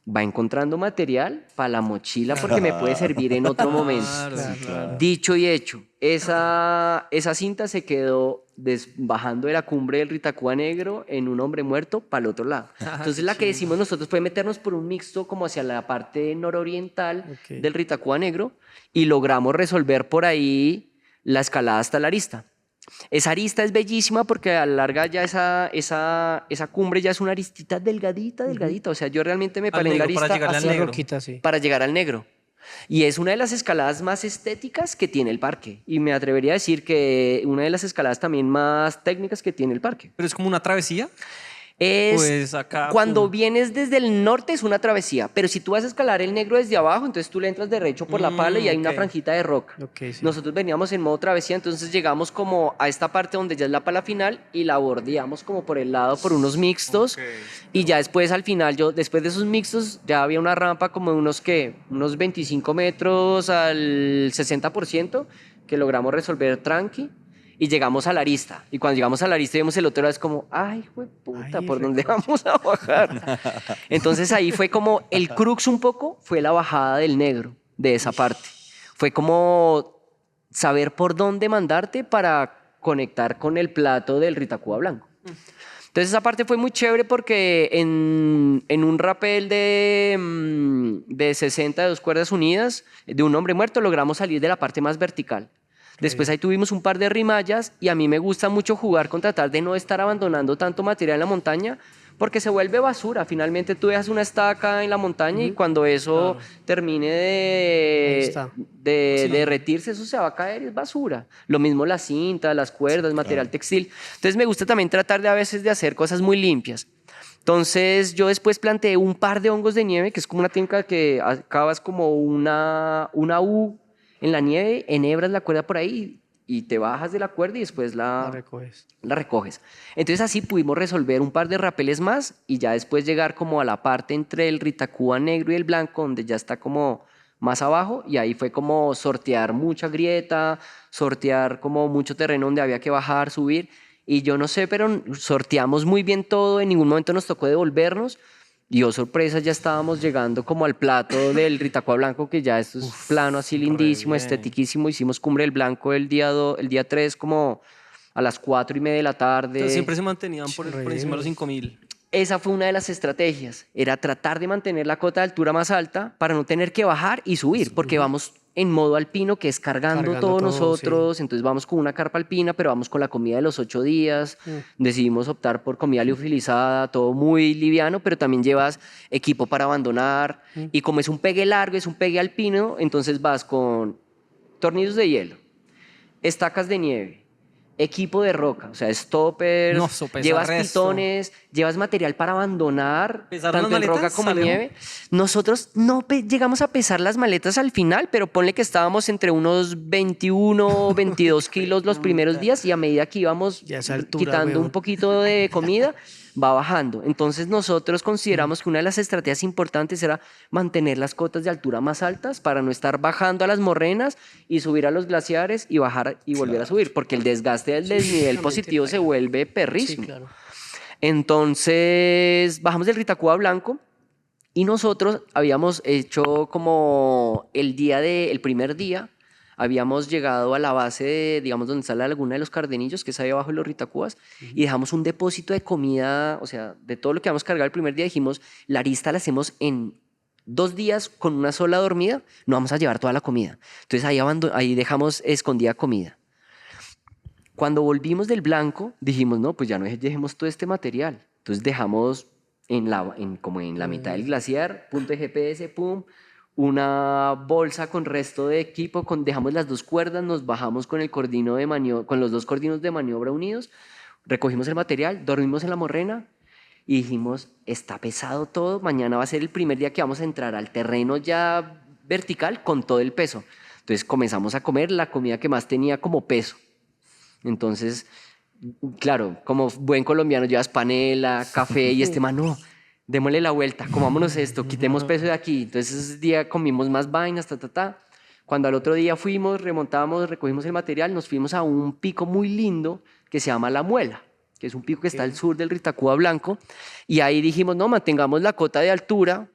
va encontrando material para la mochila porque me puede servir en otro momento. Claro, claro. Dicho y hecho, esa cinta se quedó bajando de la cumbre del Ritacúa Negro en un hombre muerto para el otro lado. Entonces la que decimos nosotros fue meternos por un mixto como hacia la parte nororiental Ok. del Ritacúa Negro y logramos resolver por ahí la escalada hasta la arista. Esa arista es bellísima porque a la larga ya esa cumbre ya es una aristita delgadita, delgadita. O sea, yo realmente me paré en la negro, para arista llegarle al así La negro. roquita, sí. para llegar al negro. Y es una de las escaladas más estéticas que tiene el parque. Y me atrevería a decir que una de las escaladas también más técnicas que tiene el parque. Pero es como una travesía. Es Pues acá, cuando pum. vienes desde el norte es una travesía, pero si tú vas a escalar el negro desde abajo, entonces tú le entras derecho por la pala y hay una ok. franjita de roca. Ok, sí. Nosotros veníamos en modo travesía, entonces llegamos como a esta parte donde ya es la pala final y la bordeamos como por el lado por unos mixtos y ya después al final, después de esos mixtos ya había una rampa como de unos 25 metros al 60% que logramos resolver tranqui. Y llegamos a la arista. Y cuando llegamos a la arista vimos el otro lado, es como, ay, puta, Ay, ¿por dónde recoche. vamos a bajar? Entonces ahí fue como el crux un poco, fue la bajada del negro de esa parte. Fue como saber por dónde mandarte para conectar con el plato del Ritacúa Blanco. Entonces esa parte fue muy chévere porque en un rapel de 62 cuerdas unidas, de un hombre muerto, logramos salir de la parte más vertical. Después ahí tuvimos un par de rimallas y a mí me gusta mucho jugar con tratar de no estar abandonando tanto material en la montaña porque se vuelve basura. Finalmente tú dejas una estaca en la montaña y cuando eso termine Ahí de, está. de derretirse, eso se va a caer y es basura. Lo mismo la cinta, las cuerdas, material textil. Entonces me gusta también tratar de a veces de hacer cosas muy limpias. Entonces yo después planteé un par de hongos de nieve, que es como una técnica que acabas como una U en la nieve, enhebras la cuerda por ahí y te bajas de la cuerda y después La recoges. la recoges. Entonces así pudimos resolver un par de rapeles más y ya después llegar como a la parte entre el Ritacúa Negro y el Blanco, donde ya está como más abajo y ahí fue como sortear mucha grieta, sortear como mucho terreno donde había que bajar, subir y yo no sé, pero sorteamos muy bien todo, en ningún momento nos tocó devolvernos. Y oh, sorpresa, ya estábamos llegando como al plato del Ritacua Blanco, que ya esto es plano así lindísimo, bien. estetiquísimo. Hicimos Cumbre del Blanco el día 3 como a las 4:30 de la tarde. Entonces, siempre se mantenían por encima de los 5.000. Esa fue una de las estrategias, era tratar de mantener la cota de altura más alta para no tener que bajar y subir, porque vamos en modo alpino, que es cargando Cargando todos todo, nosotros, entonces vamos con una carpa alpina, pero vamos con la comida de los 8 días, decidimos optar por comida liofilizada, todo muy liviano, pero también llevas equipo para abandonar, y como es un pegue largo, es un pegue alpino, entonces vas con tornillos de hielo, estacas de nieve, equipo de roca, o sea, stoppers, No, eso pesa llevas resto. pitones, llevas material para abandonar, ¿Pesaron tanto en las roca maletas, como en Alejo? nieve. Nosotros no llegamos a pesar las maletas al final, pero ponle que estábamos entre unos 21 o 22 kilos los primeros días y a medida que íbamos Ya a esa altura, quitando un weón. poquito de comida, va bajando. Entonces nosotros consideramos que una de las estrategias importantes era mantener las cotas de altura más altas para no estar bajando a las morrenas y subir a los glaciares y bajar y volver a subir, porque el desgaste del desnivel positivo se vuelve Sí, perrísimo. claro. Entonces bajamos del Ritacua Blanco y nosotros habíamos hecho como el primer día, habíamos llegado a la base de, digamos, donde está la laguna de los Cardenillos, que es ahí abajo de los Ritacuas, y dejamos un depósito de comida, o sea, de todo lo que habíamos cargado el primer día, dijimos, la arista la hacemos en 2 días con una sola dormida, no vamos a llevar toda la comida. Entonces ahí dejamos escondida comida. Cuando volvimos del Blanco, dijimos, no, pues ya no dejemos todo este material. Entonces dejamos como en la mitad del glaciar, punto de GPS, pum, una bolsa con resto de equipo, dejamos las 2 cuerdas, nos bajamos con con los 2 cordinos de maniobra unidos, recogimos el material, dormimos en la morrena y dijimos, está pesado todo, mañana va a ser el primer día que vamos a entrar al terreno ya vertical con todo el peso. Entonces comenzamos a comer la comida que más tenía como peso. Entonces, claro, como buen colombiano llevas panela, café y este man, no, démosle la vuelta, comámonos esto, quitemos peso de aquí. Entonces ese día comimos más vainas, ta. Cuando al otro día fuimos, remontamos, recogimos el material, nos fuimos a un pico muy lindo que se llama La Muela, que es un pico que está al sur del Ritacua Blanco. Y ahí dijimos, no, mantengamos la cota de altura.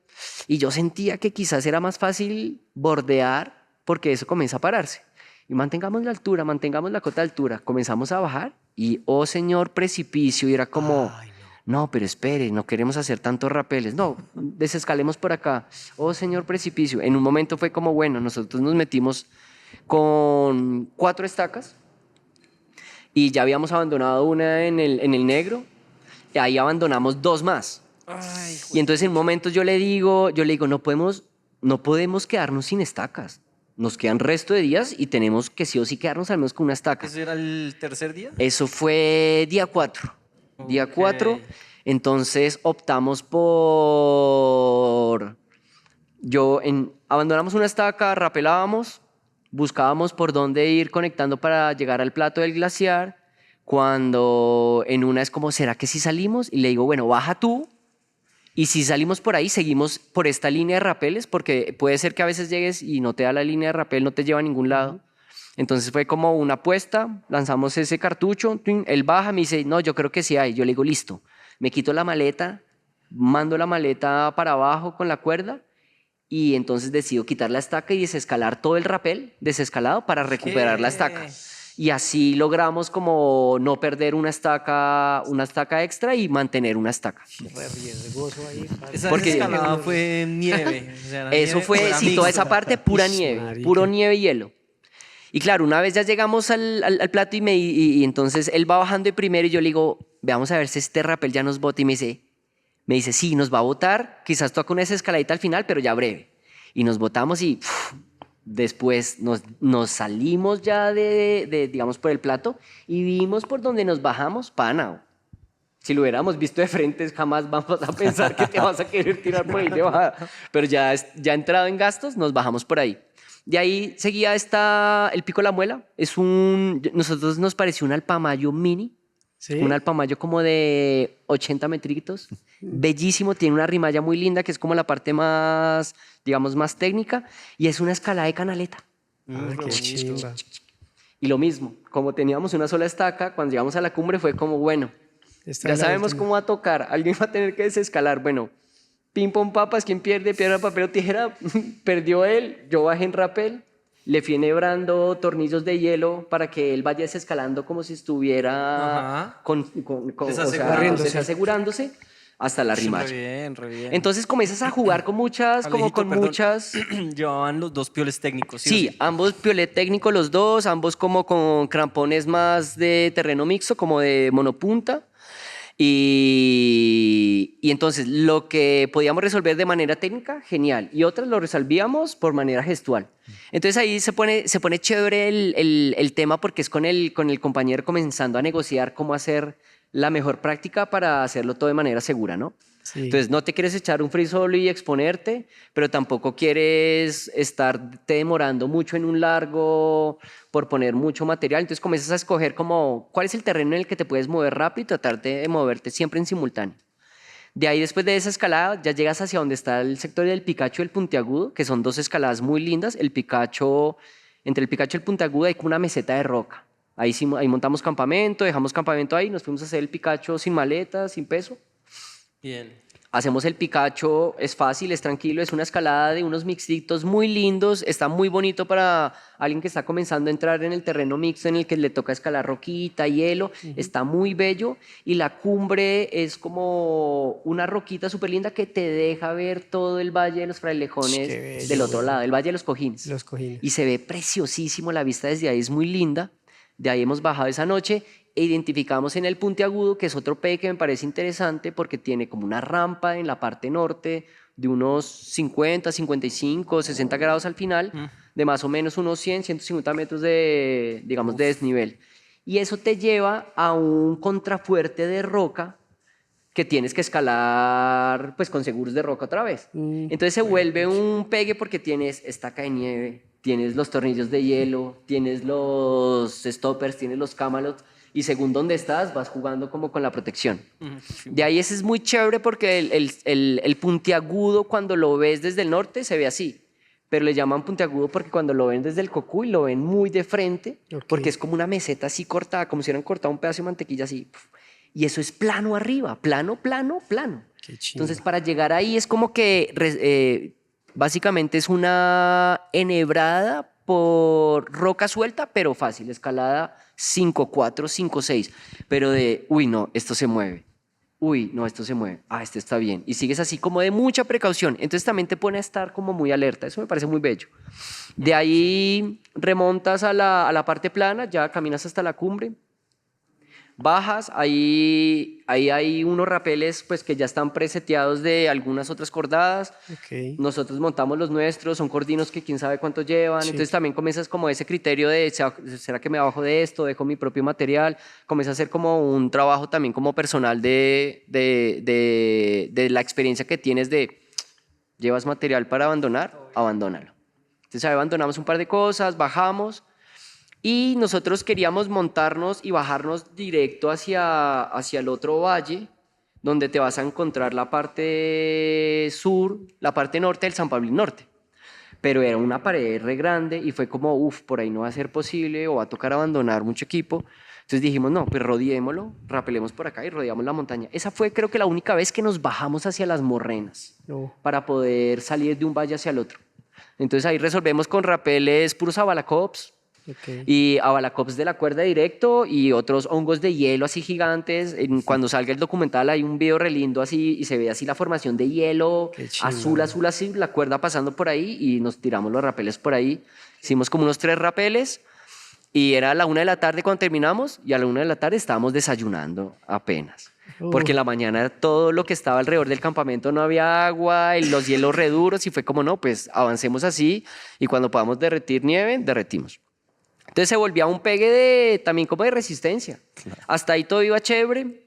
Y yo sentía que quizás era más fácil bordear porque eso comienza a pararse. Y mantengamos la altura, mantengamos la cota de altura. Comenzamos a bajar y, oh señor precipicio, y era como, no, pero espere, no queremos hacer tantos rapeles. No, desescalemos por acá. Oh señor precipicio. En un momento fue como, bueno, nosotros nos metimos con 4 estacas y ya habíamos abandonado una en el negro y ahí abandonamos 2 más. Y entonces en un momento yo le digo, no podemos quedarnos sin estacas. Nos quedan resto de días y tenemos que sí o sí quedarnos al menos con una estaca. ¿Ese era el tercer día? Eso fue día 4. Día Ok. 4. Entonces optamos por... Abandonamos una estaca, rapelábamos, buscábamos por dónde ir conectando para llegar al plato del glaciar. Cuando en una es como, ¿será que sí salimos? Y le digo, bueno, baja tú. Y si salimos por ahí, seguimos por esta línea de rapeles, porque puede ser que a veces llegues y no te da la línea de rapel, no te lleva a ningún lado. Entonces fue como una apuesta, lanzamos ese cartucho, él baja, me dice, no, yo creo que sí hay. Yo le digo, listo. Me quito la maleta, mando la maleta para abajo con la cuerda y entonces decido quitar la estaca y desescalar todo el rapel desescalado para recuperar la estaca. Y así logramos como no perder una estaca extra y mantener una estaca. Re riesgoso ahí. Esa Porque- escalada fue en nieve. O sea, era Eso nieve, fue, era sí, toda mixta. esa parte pura Ish, nieve, marica. puro nieve y hielo. Y claro, una vez ya llegamos al plato y entonces él va bajando de primero y yo le digo, veamos a ver si este rapel ya nos bota y me dice, sí, nos va a botar, quizás toca una escaladita al final, pero ya breve. Y nos botamos y después nos salimos ya digamos, por el plato y vimos por donde nos bajamos, pana. Si lo hubiéramos visto de frente, jamás vamos a pensar que te vas a querer tirar por ahí de bajada. Pero ya entrado en gastos, nos bajamos por ahí. De ahí seguía el Pico La Muela. Nosotros nos pareció un alpamayo mini. ¿Sí? Un alpamayo como de 80 metritos. Bellísimo, tiene una rimalla muy linda que es como la parte más, digamos, más técnica. Y es una escalada de canaleta. Ah, qué chimba. Y lo mismo, como teníamos una sola estaca, cuando llegamos a la cumbre fue como, bueno, Esta ya es la sabemos última. cómo va a tocar, alguien va a tener que desescalar. Bueno, ping pong papas, ¿quién pierde? Piedra, papel o tijera. Perdió él, yo bajé en rapel, le fui enhebrando tornillos de hielo para que él vaya desescalando como si estuviera Ajá. o sea, Desasegurándose. desasegurándose hasta la Re rimalla. bien, re bien. Entonces comienzas a jugar con muchas, como Alejito, con perdón. muchas. Llevaban los 2 pioles técnicos, ¿sí o Sí, sí? ambos piolet técnico los dos, ambos como con crampones más de terreno mixto, como de monopunta. Y entonces lo que podíamos resolver de manera técnica, genial. Y otras lo resolvíamos por manera gestual. Entonces ahí se pone chévere el tema porque es con el compañero comenzando a negociar cómo hacer la mejor práctica para hacerlo todo de manera segura, ¿no? Sí. Entonces no te quieres echar un free solo y exponerte, pero tampoco quieres estarte demorando mucho en un largo por poner mucho material. Entonces comienzas a escoger como cuál es el terreno en el que te puedes mover rápido y tratar de moverte siempre en simultáneo. De ahí, después de esa escalada, ya llegas hacia donde está el sector del Picacho y el Puntiagudo, que son dos escaladas muy lindas. El Picacho, entre el Picacho y el Puntiagudo hay como una meseta de roca. Ahí, ahí montamos campamento, dejamos campamento ahí, nos fuimos a hacer el Picacho sin maletas, sin peso. Bien. Hacemos el Picacho, es fácil, es tranquilo, es una escalada de unos mixtitos muy lindos, está muy bonito para alguien que está comenzando a entrar en el terreno mixto en el que le toca escalar roquita, hielo, está muy bello y la cumbre es como una roquita súper linda que te deja ver todo el Valle de los Frailejones Qué bello, del otro güey. lado, el Valle de los Cojines. Los cojines. Y se ve preciosísimo, la vista desde ahí es muy linda. De ahí hemos bajado esa noche e identificamos en el Puntiagudo, que es otro pegue que me parece interesante porque tiene como una rampa en la parte norte de unos 50, 55, 60 grados al final, de más o menos unos 100, 150 metros de, digamos, de desnivel. Y eso te lleva a un contrafuerte de roca que tienes que escalar pues con seguros de roca otra vez. Entonces se vuelve un pegue porque tienes estaca de nieve, tienes los tornillos de hielo, tienes los stoppers, tienes los camalots y según dónde estás vas jugando como con la protección. De ahí ese es muy chévere porque el puntiagudo cuando lo ves desde el norte se ve así, pero le llaman puntiagudo porque cuando lo ven desde el Cocuy lo ven muy de frente Ok. porque es como una meseta así cortada, como si hubieran cortado un pedazo de mantequilla así. Y eso es plano arriba, plano, plano, plano. Qué chido. Entonces, para llegar ahí es como que básicamente es una enhebrada por roca suelta, pero fácil, escalada 5-4, 5-6. Pero de, uy, no, esto se mueve. Uy, no, esto se mueve. Ah, este está bien. Y sigues así como de mucha precaución. Entonces también te pone a estar como muy alerta. Eso me parece muy bello. De ahí remontas a la parte plana, ya caminas hasta la cumbre. Bajas, ahí hay unos rapeles pues, que ya están preseteados de algunas otras cordadas. Ok. Nosotros montamos los nuestros, son cordinos que quién sabe cuánto llevan. Sí. Entonces también comienzas como ese criterio de, ¿será que me bajo de esto? ¿Dejo mi propio material? Comienza a hacer como un trabajo también como personal de la experiencia que tienes de, ¿llevas material para abandonar? Abandónalo. Entonces ahí abandonamos un par de cosas, bajamos. Y nosotros queríamos montarnos y bajarnos directo hacia el otro valle, donde te vas a encontrar la parte sur, la parte norte del San Pablín Norte. Pero era una pared re grande y fue como, uff, por ahí no va a ser posible o va a tocar abandonar mucho equipo. Entonces dijimos, no, pues rodeémoslo, rapelemos por acá y rodeamos la montaña. Esa fue creo que la única vez que nos bajamos hacia las morrenas No. para poder salir de un valle hacia el otro. Entonces ahí resolvemos con rapeles puros abalacops, Ok. y abalacops de la cuerda directo y otros hongos de hielo así gigantes. Cuando salga el documental hay un video re lindo así y se ve así la formación de hielo, Qué chimba. azul, azul, así, la cuerda pasando por ahí y nos tiramos los rapeles por ahí. Hicimos como unos 3 rapeles y era a la 1 de la tarde cuando terminamos y a la 1 de la tarde estábamos desayunando apenas. Porque en la mañana todo lo que estaba alrededor del campamento no había agua y los hielos re duros y fue como no, pues avancemos así y cuando podamos derretir nieve, derretimos. Entonces se volvía un pegue también como de resistencia. Hasta ahí todo iba chévere.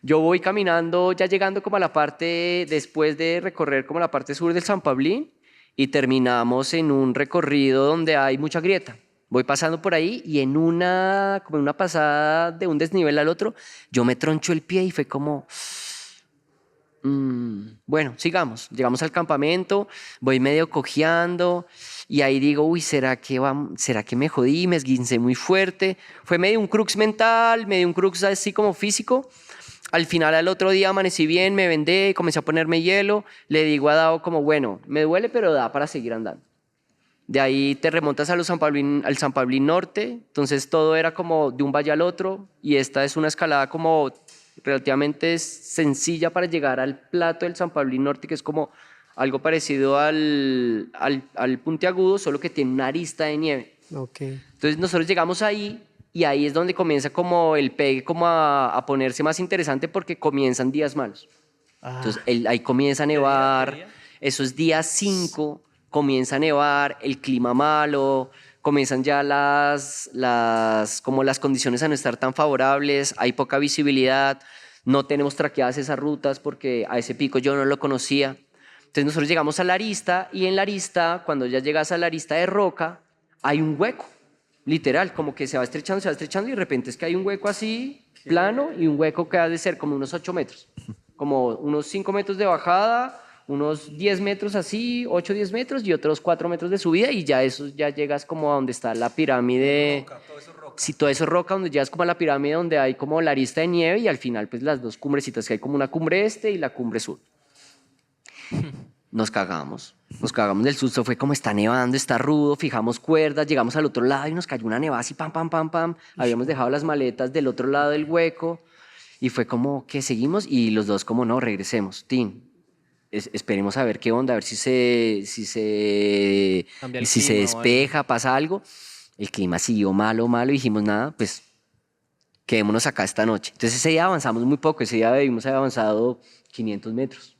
Yo voy caminando, ya llegando como a la parte, después de recorrer como la parte sur del San Pablín, y terminamos en un recorrido donde hay mucha grieta. Voy pasando por ahí y como en una pasada de un desnivel al otro, yo me troncho el pie y fue como, Bueno, sigamos. Llegamos al campamento, voy medio cojeando y ahí digo, uy, ¿será que me jodí? Me esguincé muy fuerte. Fue medio un crux mental, medio un crux así como físico. Al final, al otro día amanecí bien, me vendé, comencé a ponerme hielo. Le digo a Dao como, bueno, me duele, pero da para seguir andando. De ahí te remontas a al San Pablín Norte, entonces todo era como de un valle al otro y esta es una escalada como relativamente sencilla para llegar al plato del San Pablín Norte, que es como algo parecido al Puntiagudo, solo que tiene una arista de nieve. Ok. Entonces nosotros llegamos ahí y ahí es donde comienza como el pegue como a ponerse más interesante porque comienzan días malos. Entonces ahí comienza a nevar, eso es día 5, comienza a nevar, el clima malo, comienzan ya como las condiciones a no estar tan favorables, hay poca visibilidad, no tenemos traqueadas esas rutas porque a ese pico yo no lo conocía. Entonces nosotros llegamos a la arista y en la arista, cuando ya llegas a la arista de roca, hay un hueco, literal, como que se va estrechando y de repente es que hay un hueco así, plano, y un hueco que ha de ser como unos 8 metros, como unos 5 metros de bajada, unos 10 metros así, 8 10 metros y otros 4 metros de subida y ya eso ya llegas como a donde está la pirámide. Sí, todo eso es roca, donde llegas como a la pirámide donde hay como la arista de nieve y al final pues las dos cumbrecitas que hay como una cumbre este y la cumbre sur. Nos cagamos del susto, fue como está nevando, está rudo, fijamos cuerdas, llegamos al otro lado y nos cayó una nevada así, pam, pam, pam, pam. Habíamos dejado las maletas del otro lado del hueco y fue como que seguimos y los dos como no, regresemos, tin. Esperemos a ver qué onda, a ver si se Cambia el si se clima o algo. despeja, pasa algo. El clima siguió malo, malo, y dijimos nada, pues quedémonos acá esta noche. Entonces ese día avanzamos muy poco, ese día debimos haber avanzado 500 metros.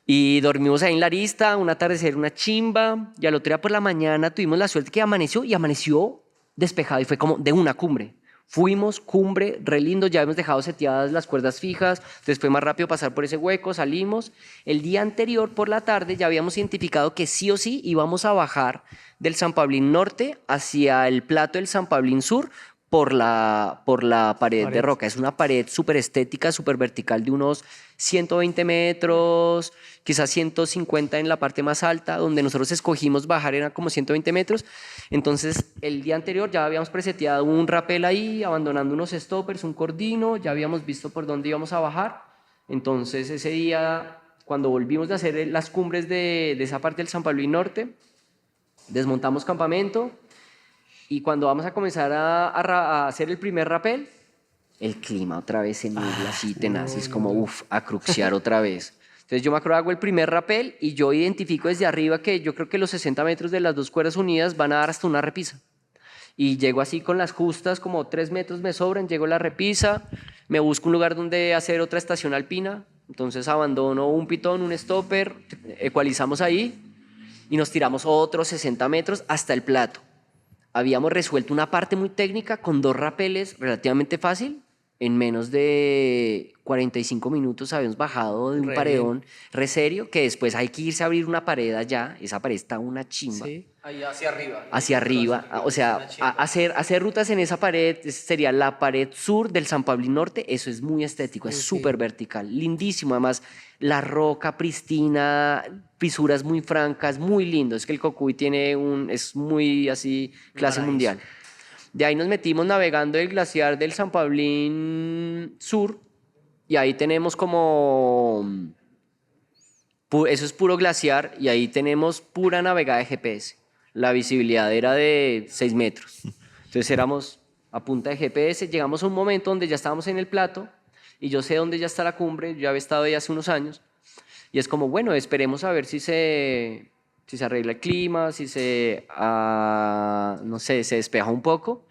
Y dormimos ahí en la arista, un atardecer, una chimba, y al otro día por la mañana tuvimos la suerte que amaneció, y amaneció despejado, y fue como de una cumbre. Fuimos, cumbre, re lindo, ya habíamos dejado seteadas las cuerdas fijas, entonces fue más rápido pasar por ese hueco, salimos. El día anterior, por la tarde, ya habíamos identificado que sí o sí íbamos a bajar del San Pablín Norte hacia el plato del San Pablín Sur, por la pared de roca. Es una pared súper estética, súper vertical de unos 120 metros, quizás 150 en la parte más alta, donde nosotros escogimos bajar era como 120 metros. Entonces, el día anterior ya habíamos preseteado un rapel ahí, abandonando unos stoppers, un cordino, ya habíamos visto por dónde íbamos a bajar. Entonces, ese día, cuando volvimos de hacer las cumbres de esa parte del San Pablín Norte, desmontamos campamento. Y cuando vamos a comenzar a hacer el primer rapel, el clima otra vez se nubla así tenaz, es como a cruxear otra vez. Entonces yo me acuerdo, hago el primer rapel y yo identifico desde arriba que yo creo que los 60 metros de las dos cuerdas unidas van a dar hasta una repisa. Y llego así con las justas, como 3 metros me sobran, llego a la repisa, me busco un lugar donde hacer otra estación alpina, entonces abandono un pitón, un stopper, ecualizamos ahí y nos tiramos otros 60 metros hasta el plato. Habíamos resuelto una parte muy técnica con 2 rapeles relativamente fácil. En menos de 45 minutos habíamos bajado de un paredón re serio, que después hay que irse a abrir una pared allá. Esa pared está una chimba. Sí. Ahí hacia arriba. Hacia arriba. O sea, hacer rutas en esa pared sería la pared sur del San Pablín Norte. Eso es muy estético, es súper vertical, lindísimo. Además, la roca pristina, fisuras muy francas, muy lindo. Es que el Cocuy es muy así, clase mundial. De ahí nos metimos navegando el glaciar del San Pablín Sur y ahí tenemos como... Eso es puro glaciar y ahí tenemos pura navegada de GPS. La visibilidad era de 6 metros. Entonces éramos a punta de GPS. Llegamos a un momento donde ya estábamos en el plato y yo sé dónde ya está la cumbre. Yo había estado ahí hace unos años. Y es como, bueno, esperemos a ver si se arregla el clima, si no sé, se despeja un poco.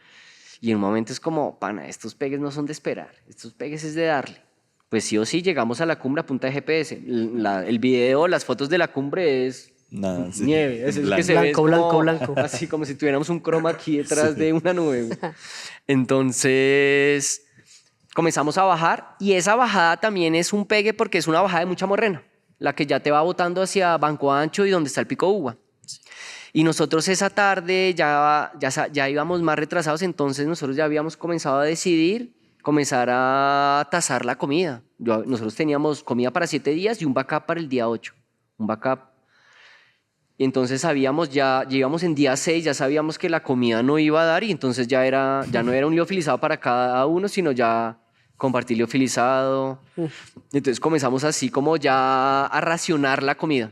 Y en un momento es como, pana, estos pegues no son de esperar, estos pegues es de darle. Pues sí o sí llegamos a la cumbre a punta de GPS. El video, las fotos de la cumbre es Nada, sí. nieve. Es que se Blanco, ve blanco, como, blanco. así como si tuviéramos un croma aquí detrás de una nube. Entonces comenzamos a bajar y esa bajada también es un pegue porque es una bajada de mucha morrena, la que ya te va botando hacia Banco Ancho y donde está el Pico Uva. Y nosotros esa tarde ya íbamos más retrasados, entonces nosotros ya habíamos comenzado a decidir comenzar a tasar la comida. Nosotros teníamos comida para 7 días y un backup para el día 8. Un backup. Y entonces llegamos en día 6, ya sabíamos que la comida no iba a dar y entonces ya no era un liofilizado para cada uno, sino ya compartir liofilizado. Entonces comenzamos así como ya a racionar la comida.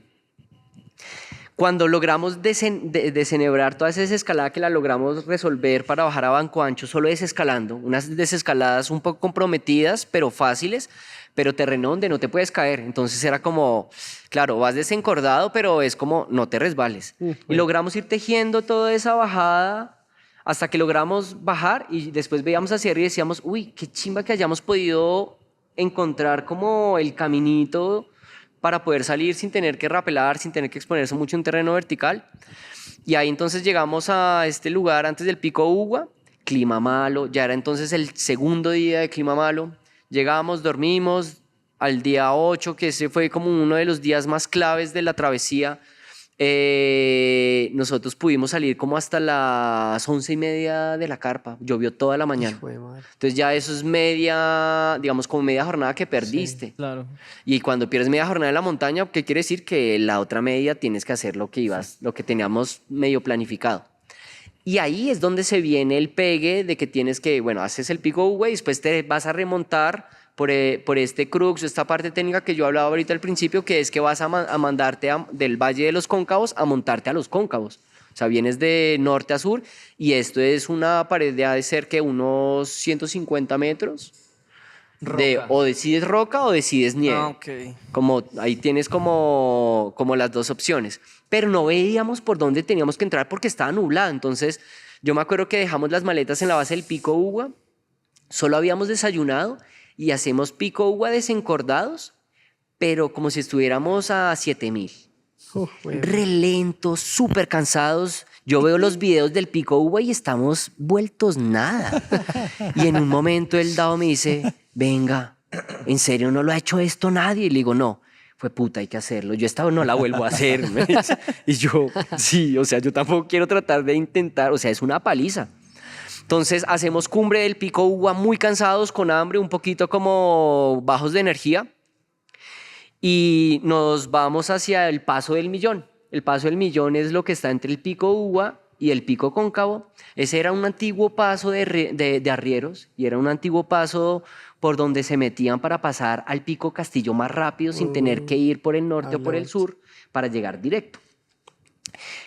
Cuando logramos desenhebrar toda esa desescalada que la logramos resolver para bajar a Banco Ancho, solo desescalando, unas desescaladas un poco comprometidas, pero fáciles, pero terreno donde no te puedes caer. Entonces era como, claro, vas desencordado, pero es como no te resbales. Y logramos ir tejiendo toda esa bajada hasta que logramos bajar y después veíamos hacia arriba y decíamos, uy, qué chimba que hayamos podido encontrar como el caminito para poder salir sin tener que rapelar, sin tener que exponerse mucho en terreno vertical. Y ahí entonces llegamos a este lugar antes del Pico Ugua, clima malo, ya era entonces el segundo día de clima malo. Llegamos, dormimos, al día 8, que ese fue como uno de los días más claves de la travesía, nosotros pudimos salir como hasta las 11:30 de la carpa, llovió toda la mañana. Hijo de madre. Entonces ya eso es digamos como media jornada que perdiste. Claro. Y cuando pierdes media jornada en la montaña, ¿qué quiere decir? Que la otra media tienes que hacer lo que teníamos medio planificado. Y ahí es donde se viene el pegue de que tienes que, bueno, haces el Pico Ugua y después te vas a remontar por este crux, esta parte técnica que yo hablaba ahorita al principio, que es que vas a mandarte del Valle de los Cóncavos a montarte a los Cóncavos. O sea, vienes de norte a sur y esto es una pared de ser que unos 150 metros. O decides roca o decides nieve. Ah, ok. Como, ahí tienes como las dos opciones. Pero no veíamos por dónde teníamos que entrar porque estaba nublado. Entonces, yo me acuerdo que dejamos las maletas en la base del Pico Ugua. Solo habíamos desayunado y hacemos Pico Ugua desencordados, pero como si estuviéramos a 7000. Re lentos, súper cansados. Yo veo los videos del Pico Ugua y estamos vueltos nada. Y en un momento el Dao me dice, venga, ¿en serio no lo ha hecho esto nadie? Y le digo, no, fue puta, hay que hacerlo. Yo esta no la vuelvo a hacer. Me dice. Y yo, sí, o sea, yo tampoco quiero tratar de intentar, o sea, es una paliza. Entonces hacemos cumbre del Pico Ugua muy cansados, con hambre, un poquito como bajos de energía. Y nos vamos hacia el Paso del Millón. El Paso del Millón es lo que está entre el Pico Ugua y el Pico Cóncavo. Ese era un antiguo paso de arrieros y era un antiguo paso por donde se metían para pasar al Pico Castillo más rápido sin tener que ir por el norte o por el sur para llegar directo.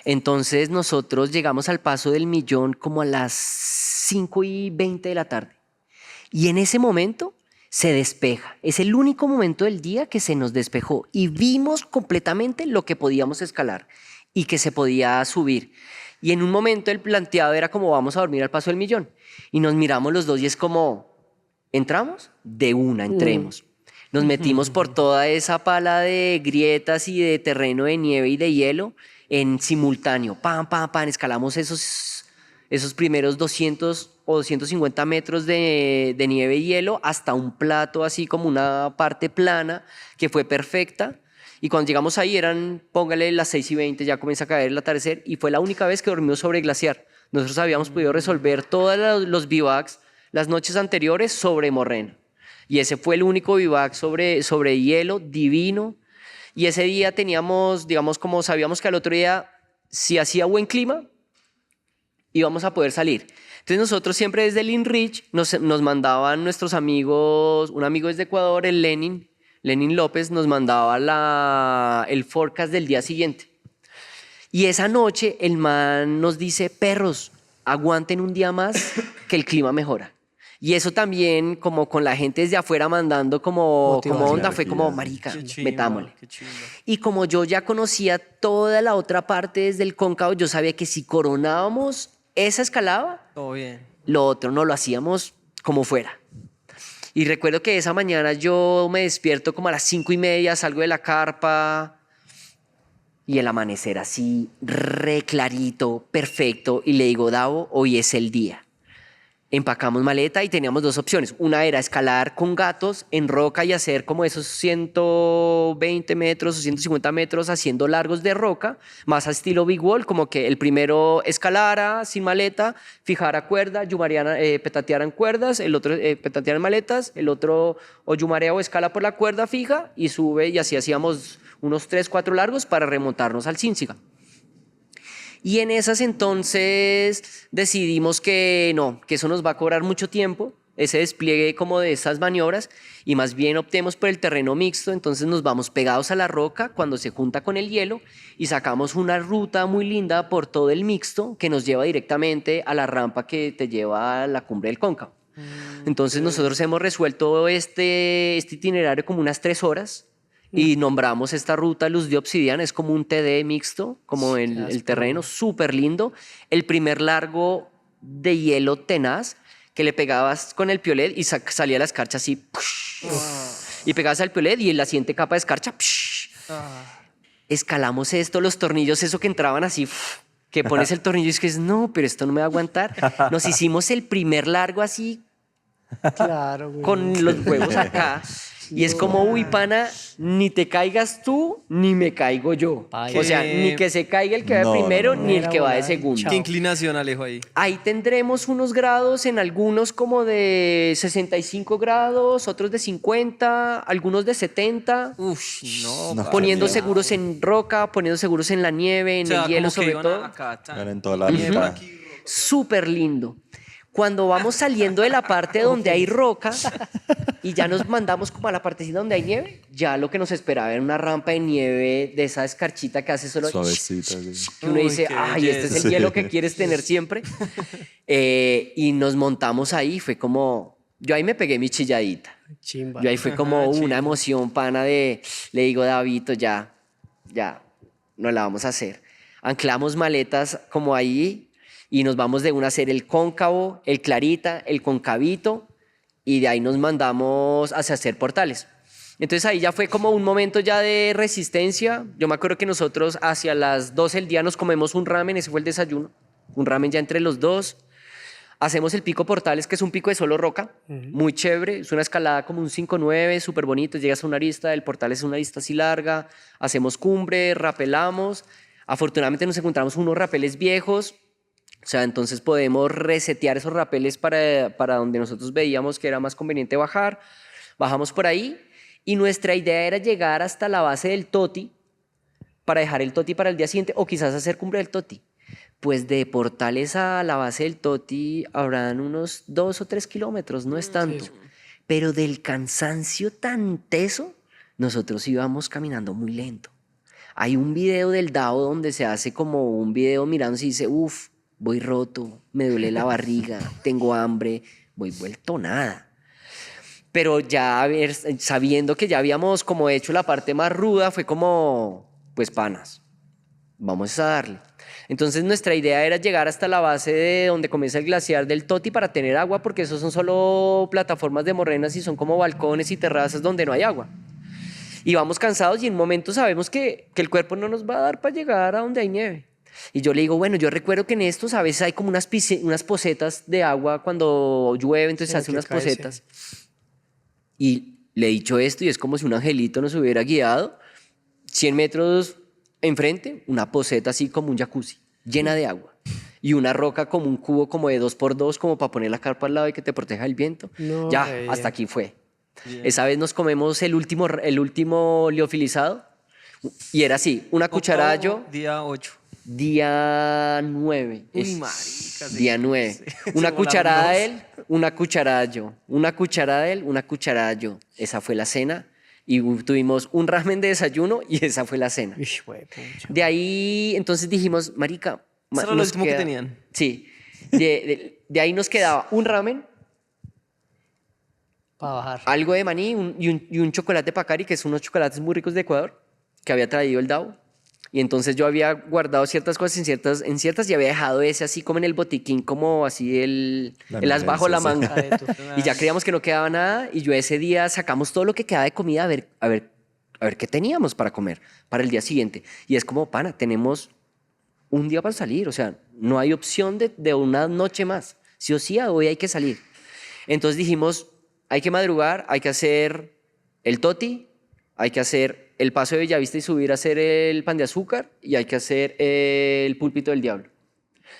Entonces nosotros llegamos al Paso del Millón como a las 5:20 de la tarde. Y en ese momento se despeja. Es el único momento del día que se nos despejó y vimos completamente lo que podíamos escalar y que se podía subir. Y en un momento el planteado era como vamos a dormir al Paso del Millón. Y nos miramos los dos y es como, ¿entramos? De una, entremos. Nos metimos por toda esa pala de grietas y de terreno de nieve y de hielo en simultáneo. Pam, pam, pam, escalamos esos primeros 200 o 250 metros de nieve y hielo hasta un plato así como una parte plana que fue perfecta. Y cuando llegamos ahí póngale las 6:20, ya comienza a caer el atardecer y fue la única vez que dormimos sobre glaciar. Nosotros habíamos podido resolver todos los bivacs las noches anteriores sobre morrena. Y ese fue el único bivac sobre hielo, divino. Y ese día teníamos, digamos, como sabíamos que al otro día, si hacía buen clima, íbamos a poder salir. Entonces nosotros siempre desde el INRICH nos mandaban nuestros amigos, un amigo desde Ecuador, el Lenin López, nos mandaba el forecast del día siguiente. Y esa noche el man nos dice, perros, aguanten un día más que el clima mejora. Y eso también, como con la gente desde afuera mandando como onda, fue como, marica, metámosle. Y como yo ya conocía toda la otra parte desde el Cóncavo, yo sabía que si coronábamos esa escalada, Todo bien. lo otro no lo hacíamos como fuera. Y recuerdo que esa mañana yo me despierto como a las 5:30, salgo de la carpa y el amanecer así, re clarito, perfecto. Y le digo, Davo, hoy es el día. empacamos maleta y teníamos dos opciones. Una era escalar con gatos en roca y hacer como esos 120 metros o 150 metros haciendo largos de roca, más a estilo Big Wall, como que el primero escalara sin maleta, fijara cuerda, petateara en cuerdas, el otro petateara en maletas, el otro o yumarea o escala por la cuerda fija y sube, y así hacíamos unos 3, 4 largos para remontarnos al Cínciga. Y en esas entonces decidimos que no, que eso nos va a cobrar mucho tiempo, ese despliegue como de estas maniobras, y más bien optemos por el terreno mixto. Entonces nos vamos pegados a la roca cuando se junta con el hielo y sacamos una ruta muy linda por todo el mixto que nos lleva directamente a la rampa que te lleva a la cumbre del Cóncavo. Entonces nosotros hemos resuelto este itinerario como unas 3 horas. Y nombramos esta ruta Luz de Obsidiana, es como un TD mixto, como el terreno, súper lindo. El primer largo de hielo tenaz, que le pegabas con el piolet y salía la escarcha así. Y pegabas al piolet y en la siguiente capa de escarcha. Escalamos esto, los tornillos, eso que entraban así, que pones el tornillo y es que es, no, pero esto no me va a aguantar. Nos hicimos el primer largo así, Claro, güey. con los huevos acá. Y es como, uy, pana, ni te caigas tú, ni me caigo yo. Ay, O sea, ni que se caiga el que va de No, primero, no, no. ni el que va de Era segundo. ¿Qué inclinación, Alejo, ahí? Ahí tendremos unos grados, en algunos como de 65 grados, otros de 50, algunos de 70. Uf, no. No, pa. Poniendo miedo. seguros en roca, poniendo seguros en la nieve, en O sea, el hielo como que sobre iban todo. acá, tan. En toda la Nieva ruta. aquí. Súper lindo. Cuando vamos saliendo de la parte donde hay roca y ya nos mandamos como a la partecita donde hay nieve, ya lo que nos esperaba era una rampa de nieve de esa escarchita que hace solo... Suavecita. Sí. Que uno Uy, dice, qué ay, este es el belleza. hielo Sí. que quieres tener siempre. Y nos montamos ahí, fue como... Yo ahí me pegué mi chilladita. Chimba. Yo ahí fue como Ajá, una emoción, pana, le digo, Davito, ya, no la vamos a hacer. Anclamos maletas como ahí y nos vamos de una a hacer el Cóncavo, el Clarita, el Concavito, y de ahí nos mandamos hacia hacer portales. Entonces ahí ya fue como un momento ya de resistencia. Yo me acuerdo que nosotros hacia las 12 del día nos comemos un ramen, ese fue el desayuno, un ramen ya entre los dos. Hacemos el pico Portales, que es un pico de solo roca, muy chévere. Es una escalada como un 5-9, súper bonito. Llegas a una arista, el portal es una arista así larga. Hacemos cumbre, rapelamos. Afortunadamente nos encontramos unos rapeles viejos. O sea, entonces podemos resetear esos rapeles para donde nosotros veíamos que era más conveniente bajar. Bajamos por ahí y nuestra idea era llegar hasta la base del Toti para dejar el Toti para el día siguiente o quizás hacer cumbre del Toti. Pues de Portales a la base del Toti habrán unos 2 o 3 kilómetros, no es tanto. Pero del cansancio tan teso, nosotros íbamos caminando muy lento. Hay un video del DAO donde se hace como un video mirándose y dice, uff, voy roto, me duele la barriga, tengo hambre, voy vuelto nada. Pero ya sabiendo que ya habíamos como hecho la parte más ruda, fue como, pues panas, vamos a darle. Entonces nuestra idea era llegar hasta la base de donde comienza el glaciar del Toti para tener agua, porque esos son solo plataformas de morrenas y son como balcones y terrazas donde no hay agua. Y vamos cansados y en un momento sabemos que el cuerpo no nos va a dar para llegar a donde hay nieve. Y yo le digo, bueno, yo recuerdo que en estos a veces hay como unas pocetas de agua cuando llueve, entonces se hacen unas pocetas. Y le he dicho esto y es como si un angelito nos hubiera guiado. 100 metros enfrente, una poceta así como un jacuzzi, llena de agua. Y una roca como un cubo como de 2x2 como para poner la carpa al lado y que te proteja el viento. No, ya, bien. hasta aquí fue. Bien. Esa vez nos comemos el último liofilizado y era así, una cucharada yo, Día 8. día 9. Uy, marica. Día 9. Una cucharada él, una cucharada yo. Una cucharada él, una cucharada yo. Esa fue la cena. Y tuvimos un ramen de desayuno y esa fue la cena. Ish, güey, pucha. De ahí, entonces dijimos, marica... Eso era lo último que tenían. Sí. De ahí nos quedaba un ramen, Para bajar. algo de maní y un chocolate Pacari, que son unos chocolates muy ricos de Ecuador, que había traído el DAO. Y entonces yo había guardado ciertas cosas en ciertas y había dejado ese así como en el botiquín, como así el as bajo la emergencia, sí. manga. Careto. Y ya creíamos que no quedaba nada y yo ese día sacamos todo lo que quedaba de comida a ver qué teníamos para comer para el día siguiente. Y es como, pana, tenemos un día para salir, o sea, no hay opción de una noche más. Sí o sí, hoy hay que salir. Entonces dijimos, hay que madrugar, hay que hacer el toti, hay que hacer el paso de Bellavista y subir a hacer el pan de azúcar y hay que hacer el púlpito del diablo.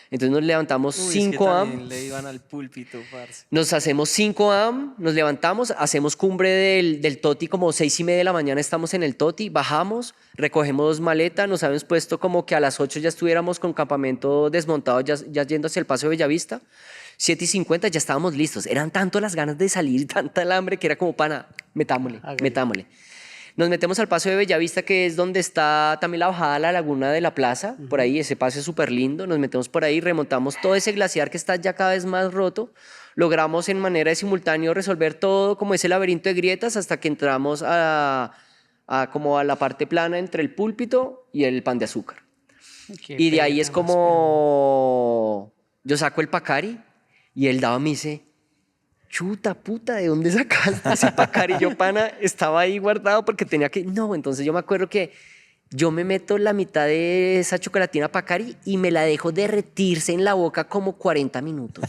Entonces nos levantamos Uy, es que 5 también am, le iban al púlpito, parce. nos hacemos 5 am, nos levantamos, hacemos cumbre del Toti como 6:30 de la mañana estamos en el Toti, bajamos, recogemos maleta, nos habíamos puesto como que a las 8 ya estuviéramos con campamento desmontado, ya yendo hacia el Paso de Bellavista. 7:50 ya estábamos listos. Eran tanto las ganas de salir, tanta el hambre que era como pana, metámosle, Hágale. metámosle. Nos metemos al Paso de Bellavista, que es donde está también la bajada a la laguna de la plaza. Por ahí, ese paso es súper lindo. Nos metemos por ahí, remontamos todo ese glaciar que está ya cada vez más roto. Logramos en manera de simultáneo resolver todo como ese laberinto de grietas hasta que entramos como a la parte plana entre el púlpito y el pan de azúcar. Qué Y de ahí pena, es como yo saco el Pacari y el Dava me dice, chuta puta, ¿de dónde sacaste ese Pacari? Yo, pana, estaba ahí guardado porque tenía que... No, entonces yo me acuerdo que yo me meto la mitad de esa chocolatina Pacari y me la dejo derretirse en la boca como 40 minutos.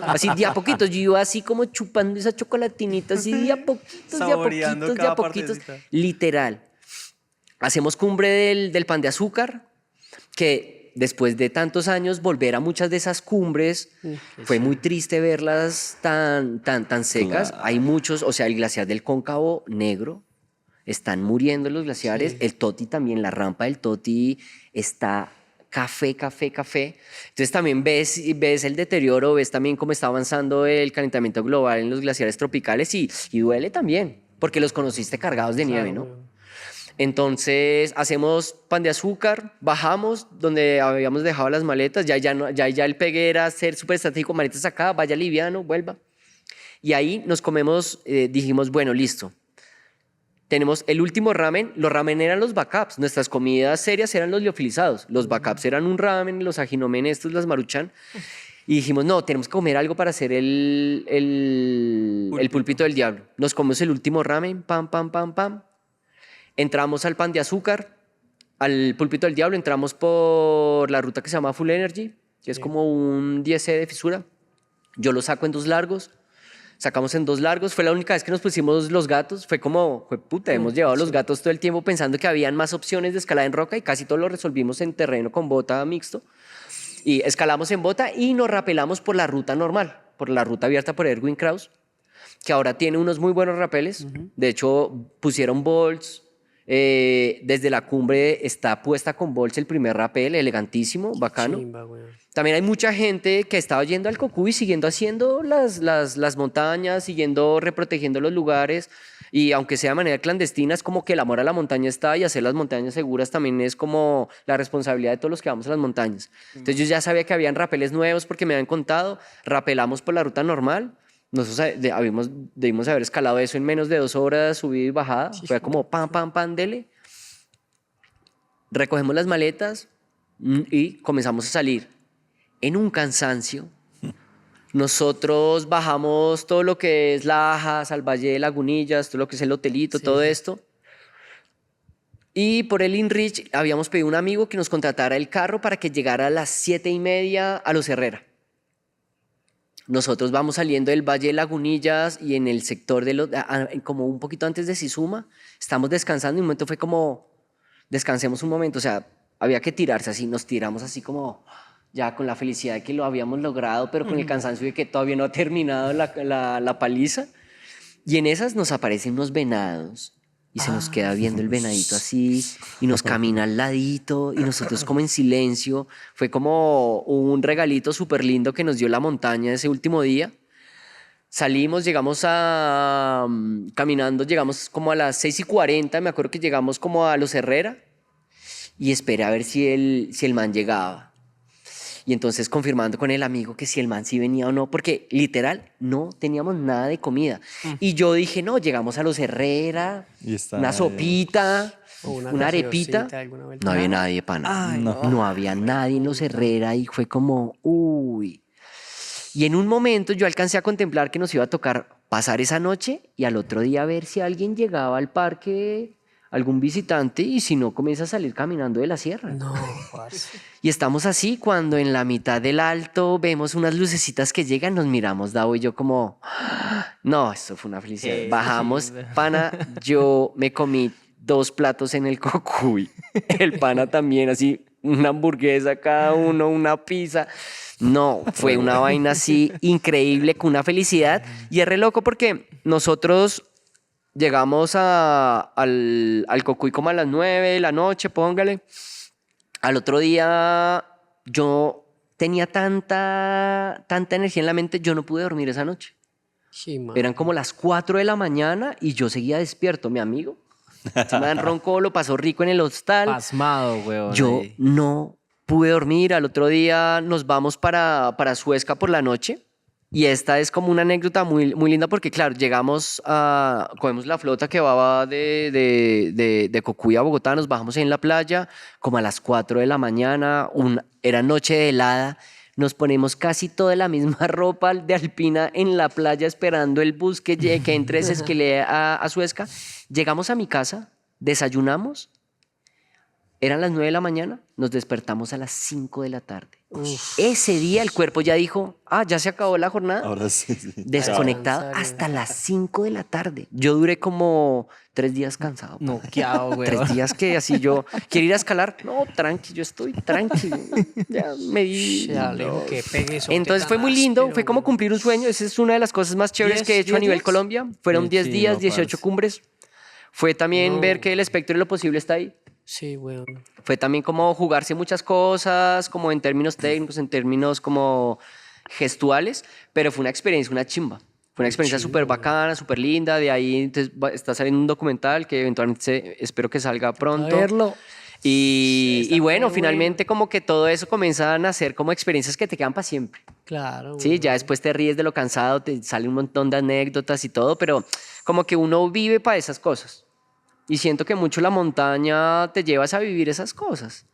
Así de a poquitos. Yo iba así como chupando esa chocolatinita, así de a poquitos, de a Saboreando poquitos, de cada a poquitos. partecita. Literal. Hacemos cumbre del pan de azúcar, que después de tantos años volver a muchas de esas cumbres fue muy triste verlas tan secas. Claro. Hay muchos, o sea, el glaciar del Cóncavo Negro, están muriendo los glaciares. Sí. El Toti también, la rampa del Toti está café. Entonces también ves el deterioro, ves también cómo está avanzando el calentamiento global en los glaciares tropicales y duele también, porque los conociste cargados de nieve, ¿no? Claro. Entonces hacemos pan de azúcar, bajamos donde habíamos dejado las maletas, ya el pegue era ser súper estratégico, maletas acá, vaya liviano, vuelva. Y ahí nos comemos, dijimos, bueno, listo. Tenemos el último ramen, los ramen eran los backups, nuestras comidas serias eran los liofilizados, los backups eran un ramen, los ajinomen estos, las maruchan. Y dijimos, no, tenemos que comer algo para hacer el pulpito del diablo. Nos comemos el último ramen, pam. Entramos al pan de azúcar, al púlpito del diablo, entramos por la ruta que se llama Full Energy, que es como un 10C de fisura. Yo lo saco en 2 largos, sacamos en 2 largos. Fue la única vez que nos pusimos los gatos. Fue como, puta, hemos llevado los gatos todo el tiempo pensando que habían más opciones de escalada en roca y casi todo lo resolvimos en terreno con bota mixto. Y escalamos en bota y nos rapelamos por la ruta normal, por la ruta abierta por Erwin Krauss, que ahora tiene unos muy buenos rapeles. De hecho, pusieron bolts. Desde la cumbre está puesta con bolsa el primer rapel, elegantísimo, bacano. Chimba, weón. También hay mucha gente que estaba yendo al Cocuy, siguiendo haciendo las montañas, siguiendo reprotegiendo los lugares. Y aunque sea de manera clandestina, es como que el amor a la montaña está y hacer las montañas seguras también es como la responsabilidad de todos los que vamos a las montañas. Entonces yo ya sabía que habían rapeles nuevos porque me habían contado, rapelamos por la ruta normal. Nosotros debimos haber escalado eso en menos de 2 horas, subida y bajada. Fue como pam, dele. Recogemos las maletas y comenzamos a salir. En un cansancio, nosotros bajamos todo lo que es Lajas, al Valle de Lagunillas, todo lo que es el hotelito, todo esto. Y por el InReach habíamos pedido a un amigo que nos contratara el carro para que llegara a las 7:30 a Los Herrera. Nosotros vamos saliendo del Valle de Lagunillas y en el sector como un poquito antes de Sisuma, estamos descansando y un momento fue como, descansemos un momento, o sea, había que tirarse así, nos tiramos así como ya con la felicidad de que lo habíamos logrado, pero con el cansancio de que todavía no ha terminado la paliza. Y en esas nos aparecen unos venados y se nos queda viendo el venadito así y nos camina al ladito y nosotros como en silencio. Fue como un regalito súper lindo que nos dio la montaña ese último día. Salimos, llegamos caminando, llegamos como a las 6:40, me acuerdo que llegamos como a Los Herrera y esperé a ver si el man llegaba. Y entonces confirmando con el amigo que si el man sí venía o no, porque literal no teníamos nada de comida. Y yo dije, no, llegamos a Los Herrera, Y está una ahí. sopita, O una arepita. gaseosita, alguna vuelta. No había nadie, pana. Ay, No había nadie en Los Herrera y fue como, uy. Y en un momento yo alcancé a contemplar que nos iba a tocar pasar esa noche y al otro día ver si alguien llegaba al parque algún visitante y si no comienza a salir caminando de la sierra. No, parce. Y estamos así cuando en la mitad del alto vemos unas lucecitas que llegan, nos miramos, Davo y yo como, "Ah, no, esto fue una felicidad". Qué Bajamos, chimba. pana, yo me comí 2 platos en el Cocuy, el pana también, así, una hamburguesa cada uno, una pizza. No, fue una vaina así increíble, con una felicidad. Y es re loco porque nosotros llegamos al Cocuy como a las 9 de la noche, póngale. Al otro día yo tenía tanta energía en la mente, yo no pude dormir esa noche. Sí, man. Eran como las 4 de la mañana y yo seguía despierto, mi amigo. Se me roncó, lo pasó rico en el hostal. Pasmado, weón. Yo ahí. no pude dormir. Al otro día nos vamos para Suezca por la noche. Y esta es como una anécdota muy linda porque, claro, cogemos la flota que va de Cocuy a Bogotá, nos bajamos en la playa como a las 4 de la mañana, era noche helada, nos ponemos casi toda la misma ropa de alpina en la playa esperando el bus que entre se esquile a Suezca. Llegamos a mi casa, desayunamos, eran las 9 de la mañana, nos despertamos a las 5 de la tarde. Ese día el cuerpo ya dijo, ya se acabó la jornada. Ahora sí, sí. Desconectado Descansar, hasta las 5 de la tarde. Yo duré como 3 días cansado. Noqueado, weón. 3 días que así yo, ¿quiero ir a escalar? No, tranqui, yo estoy tranquilo. Ya me di. Ya, Alejo, que pegue eso. Entonces fue muy lindo, fue como cumplir un sueño. Esa es una de las cosas más chéveres 10, que he hecho a 10 nivel días. Colombia. Fueron Qué 10 días, chimba, 18 parce. cumbres. Fue también No. ver que el espectro de lo posible está ahí. Sí, weón. Fue también como jugarse muchas cosas, como en términos técnicos, en términos como gestuales, pero fue una experiencia, una chimba. Fue una experiencia súper bacana, súper linda. De ahí entonces, está saliendo un documental que eventualmente espero que salga A pronto. verlo. Y bueno, re finalmente como que todo eso comienza a nacer como experiencias que te quedan para siempre. Claro, Sí, ya después te ríes de lo cansado, te sale un montón de anécdotas y todo, pero como que uno vive para esas cosas. Y siento que mucho la montaña te llevas a vivir esas cosas.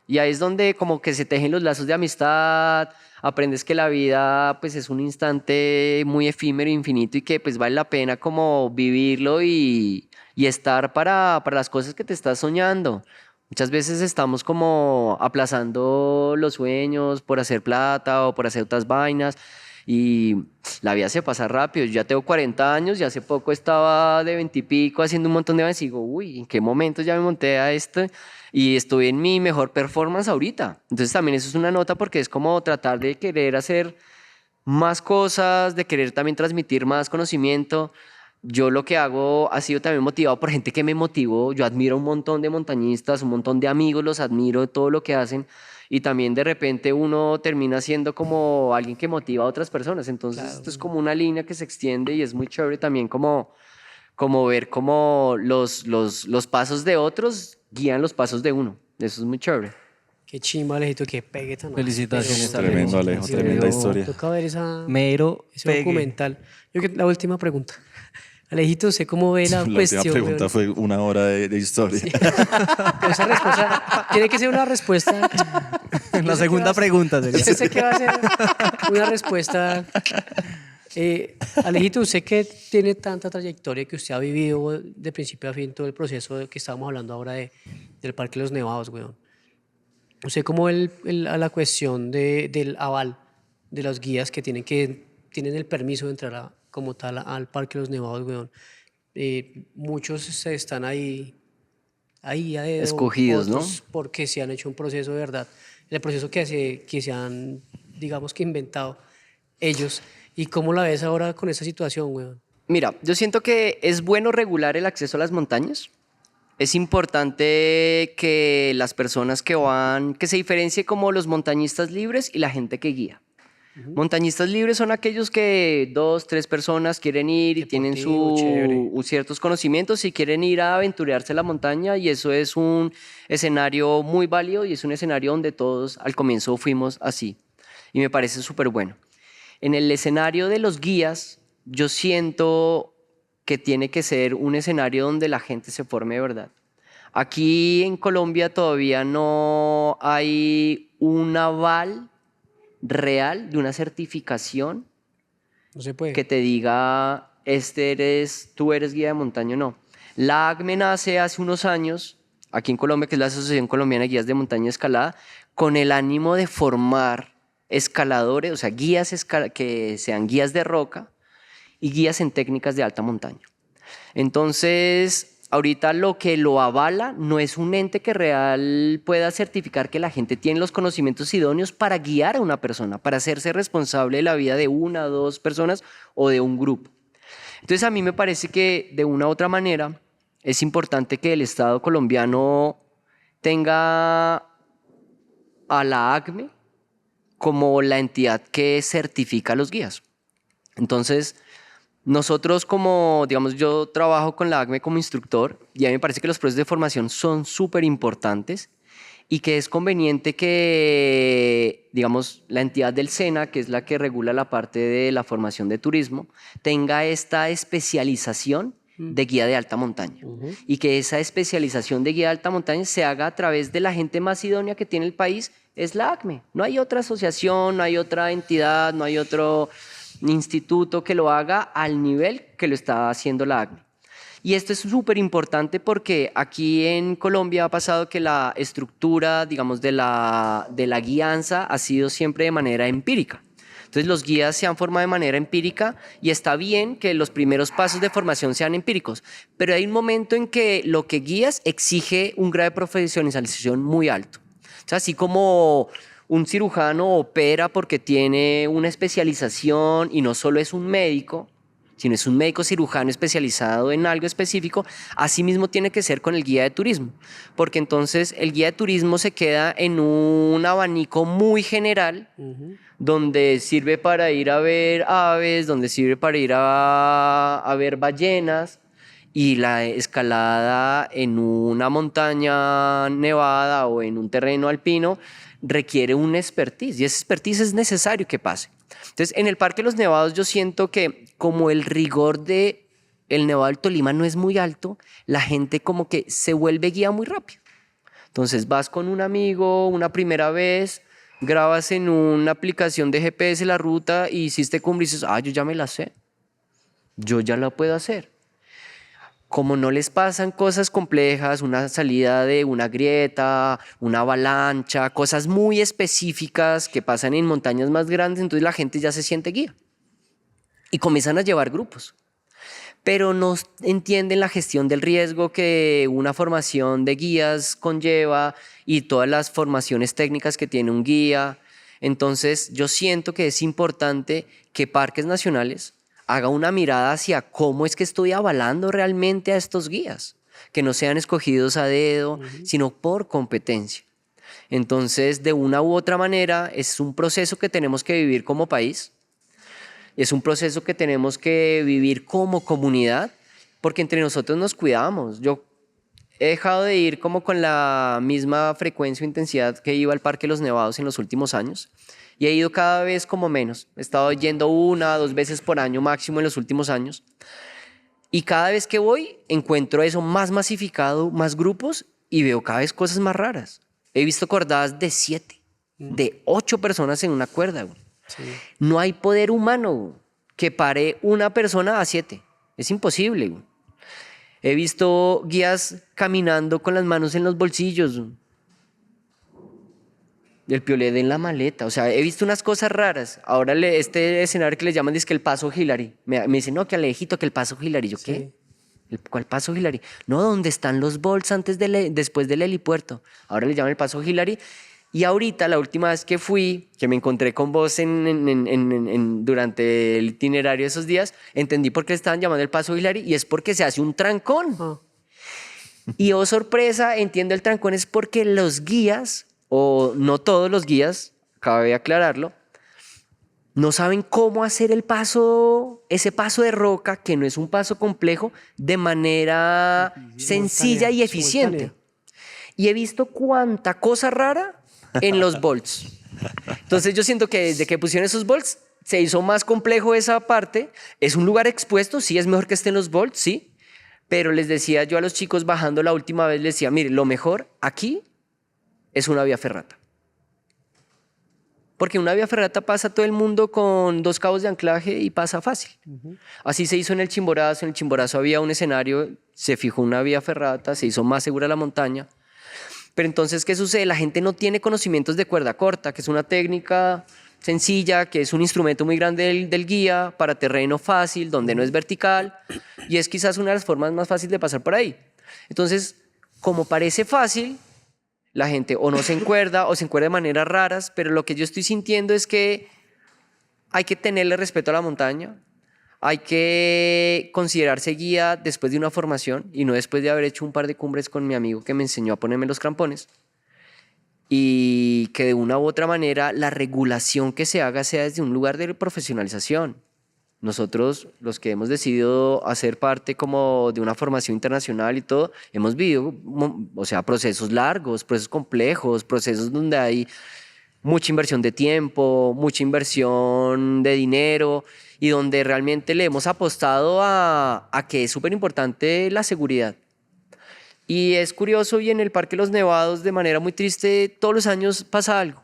Y ahí es donde como que se tejen los lazos de amistad, aprendes que la vida pues es un instante muy efímero, infinito y que pues vale la pena como vivirlo y estar para las cosas que te estás soñando. Muchas veces estamos como aplazando los sueños por hacer plata o por hacer otras vainas y la vida se pasa rápido. Yo ya tengo 40 años y hace poco estaba de 20 y pico haciendo un montón de vainas y digo, uy, ¿en qué momento ya me monté a esto? Y estoy en mi mejor performance ahorita. Entonces también eso es una nota porque es como tratar de querer hacer más cosas, de querer también transmitir más conocimiento. Yo lo que hago ha sido también motivado por gente que me motivó. Yo admiro un montón de montañistas, un montón de amigos, los admiro todo lo que hacen y también de repente uno termina siendo como alguien que motiva a otras personas. Entonces esto es como una línea que se extiende y es muy chévere también como ver cómo los pasos de otros guían los pasos de uno. Eso es muy chévere. Qué chimba, Alejito, que pegue tan Felicitaciones, áspero, Tremendo, weón. Alejo, Sí, tremenda Alejo. historia. Toca ver Mero ese pegue. documental. La última pregunta. Alejito, ¿sé cómo ve la La última cuestión? pregunta weón? fue 1 hora de historia. Pero esa respuesta tiene que ser una respuesta. La segunda pregunta Yo sería. sé que va a ser una respuesta. Alejito, usted que tiene tanta trayectoria que usted ha vivido de principio a fin todo el proceso que estábamos hablando ahora del Parque de los Nevados, weón. ¿Usted cómo ve a la cuestión del aval de los guías que tienen el permiso de entrar como tal al Parque de los Nevados, weón? Muchos se están ahí a dedo, Escogidos, ¿no? otros porque se han hecho un proceso de verdad, el proceso que se han, digamos que inventado ellos. ¿Y cómo la ves ahora con esa situación, weón? Mira, yo siento que es bueno regular el acceso a las montañas. Es importante que las personas que se diferencie como los montañistas libres y la gente que guía. Montañistas libres son aquellos que 2, 3 personas quieren ir y tienen Deportivo, chévere. ciertos conocimientos y quieren ir a aventurarse a la montaña y eso es un escenario muy válido y es un escenario donde todos al comienzo fuimos así y me parece súper bueno. En el escenario de los guías, yo siento que tiene que ser un escenario donde la gente se forme de verdad. Aquí en Colombia todavía no hay un aval real de una certificación No se puede. que te diga, tú eres guía de montaña o no. La ACME nace hace unos años, aquí en Colombia, que es la Asociación Colombiana de Guías de Montaña y Escalada, con el ánimo de formar escaladores, o sea, que sean guías de roca y guías en técnicas de alta montaña. Entonces, ahorita lo que lo avala no es un ente que real pueda certificar que la gente tiene los conocimientos idóneos para guiar a una persona, para hacerse responsable de la vida de una o dos personas o de un grupo. Entonces, a mí me parece que de una u otra manera es importante que el Estado colombiano tenga a la ACME como la entidad que certifica a los guías. Entonces, nosotros como, digamos, yo trabajo con la ACME como instructor y a mí me parece que los procesos de formación son súper importantes y que es conveniente que, digamos, la entidad del SENA, que es la que regula la parte de la formación de turismo, tenga esta especialización de guía de alta montaña y que esa especialización de guía de alta montaña se haga a través de la gente más idónea que tiene el país, es la ACME. No hay otra asociación, no hay otra entidad, no hay otro instituto que lo haga al nivel que lo está haciendo la ACME. Y esto es súper importante porque aquí en Colombia ha pasado que la estructura, digamos, de la guianza ha sido siempre de manera empírica. Entonces los guías se han formado de manera empírica y está bien que los primeros pasos de formación sean empíricos, pero hay un momento en que lo que guías exige un grado de profesionalización muy alto. O sea, así como un cirujano opera porque tiene una especialización y no solo es un médico, sino es un médico cirujano especializado en algo específico, asimismo tiene que ser con el guía de turismo, porque entonces el guía de turismo se queda en un abanico muy general, donde sirve para ir a ver aves, donde sirve para ir a ver ballenas, y la escalada en una montaña nevada o en un terreno alpino requiere un expertise, y ese expertise es necesario que pase. Entonces, en el Parque de los Nevados yo siento que como el rigor de el Nevado del Tolima no es muy alto, la gente como que se vuelve guía muy rápido. Entonces vas con un amigo una primera vez, grabas en una aplicación de GPS la ruta y hiciste cumbre y dices, yo ya me la sé, yo ya la puedo hacer. Como no les pasan cosas complejas, una salida de una grieta, una avalancha, cosas muy específicas que pasan en montañas más grandes, entonces la gente ya se siente guía y comienzan a llevar grupos. Pero no entienden la gestión del riesgo que una formación de guías conlleva y todas las formaciones técnicas que tiene un guía. Entonces yo siento que es importante que Parques Nacionales haga una mirada hacia cómo es que estoy avalando realmente a estos guías, que no sean escogidos a dedo, sino por competencia. Entonces, de una u otra manera, es un proceso que tenemos que vivir como país, es un proceso que tenemos que vivir como comunidad, porque entre nosotros nos cuidamos. Yo he dejado de ir como con la misma frecuencia o intensidad que iba al Parque de los Nevados en los últimos años, y he ido cada vez como menos. He estado yendo 1 o 2 veces por año máximo en los últimos años. Y cada vez que voy encuentro eso más masificado, más grupos y veo cada vez cosas más raras. He visto cordadas de 7, de 8 personas en una cuerda. Sí. No hay poder humano que pare una persona a 7. Es imposible. He visto guías caminando con las manos en los bolsillos. El piolete en la maleta, o sea, he visto unas cosas raras. Ahora este escenario que le llaman es que el paso Hillary. Me dicen, no, que Alejito, que el paso Hillary. ¿Yo qué? ¿Cuál paso Hillary? No, ¿dónde están los Bolts después del helipuerto? Ahora le llaman el paso Hillary. Y ahorita, la última vez que fui, que me encontré con vos durante el itinerario de esos días, entendí por qué le estaban llamando el paso Hillary y es porque se hace un trancón. Y oh, sorpresa, entiendo el trancón es porque los guías, o no todos los guías, cabe aclararlo, no saben cómo hacer ese paso de roca, que no es un paso complejo, de manera sencilla y eficiente. Y he visto cuánta cosa rara en los bolts. Entonces yo siento que desde que pusieron esos bolts, se hizo más complejo esa parte. Es un lugar expuesto, sí, es mejor que estén los bolts, sí. Pero les decía yo a los chicos bajando la última vez, les decía, mire, lo mejor aquí es una vía ferrata. Porque una vía ferrata pasa todo el mundo con 2 cabos de anclaje y pasa fácil. Así se hizo en el Chimborazo. En el Chimborazo había un escenario, se fijó una vía ferrata, se hizo más segura la montaña. Pero entonces, ¿qué sucede? La gente no tiene conocimientos de cuerda corta, que es una técnica sencilla, que es un instrumento muy grande del guía para terreno fácil, donde no es vertical, y es quizás una de las formas más fáciles de pasar por ahí. Entonces, como parece fácil, la gente o no se encuerda o se encuerda de maneras raras, pero lo que yo estoy sintiendo es que hay que tenerle respeto a la montaña, hay que considerarse guía después de una formación y no después de haber hecho un par de cumbres con mi amigo que me enseñó a ponerme los crampones, y que de una u otra manera la regulación que se haga sea desde un lugar de profesionalización. Nosotros, los que hemos decidido hacer parte como de una formación internacional y todo, hemos vivido, o sea, procesos largos, procesos complejos, procesos donde hay mucha inversión de tiempo, mucha inversión de dinero y donde realmente le hemos apostado a que es súper importante la seguridad. Y es curioso, y en el Parque Los Nevados, de manera muy triste, todos los años pasa algo.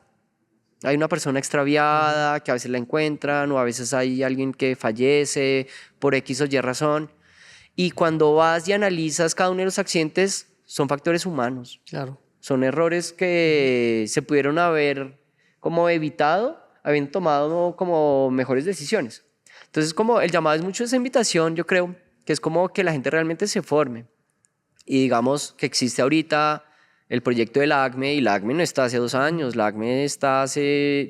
Hay una persona extraviada que a veces la encuentran, o a veces hay alguien que fallece por X o Y razón. Y cuando vas y analizas cada uno de los accidentes, son factores humanos. Claro. Son errores que se pudieron haber como evitado, habiendo tomado como mejores decisiones. Entonces, como el llamado es mucho esa invitación, yo creo, que es como que la gente realmente se forme. Y digamos que existe ahorita el proyecto de la ACME, y la ACME no está hace 2 años, la ACME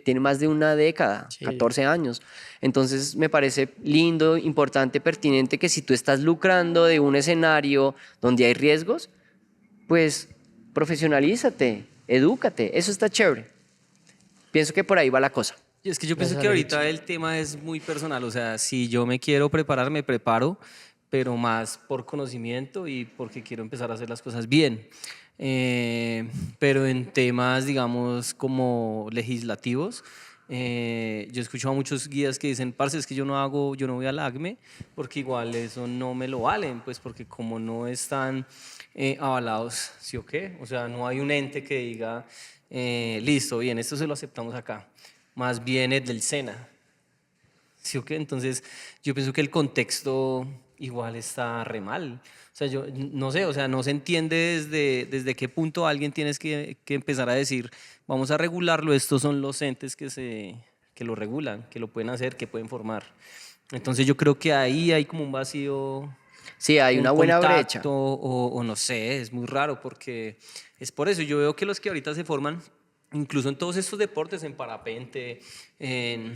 tiene más de una década, Sí. 14 años. Entonces me parece lindo, importante, pertinente que si tú estás lucrando de un escenario donde hay riesgos, pues profesionalízate, edúcate, eso está chévere. Pienso que por ahí va la cosa. Y es que yo pienso que ahorita el tema es muy personal, o sea, si yo me quiero preparar, me preparo, pero más por conocimiento y porque quiero empezar a hacer las cosas bien. Pero en temas, digamos, como legislativos, yo he escuchado a muchos guías que dicen, parce, es que yo no voy al ACME porque igual eso no me lo valen, pues porque como no están avalados, ¿sí o qué? O sea, no hay un ente que diga, listo, bien, esto se lo aceptamos acá. Más bien es del SENA, ¿sí o qué? Entonces, yo pienso que el contexto igual está re mal. O sea, yo no sé, o sea, no se entiende desde qué punto alguien tienes que empezar a decir, vamos a regularlo, estos son los entes que lo regulan, que lo pueden hacer, que pueden formar. Entonces yo creo que ahí hay como un vacío. Sí, hay Un una buena contacto, brecha. o no sé, es muy raro porque es por eso. Yo veo que los que ahorita se forman, incluso en todos estos deportes, en parapente, en,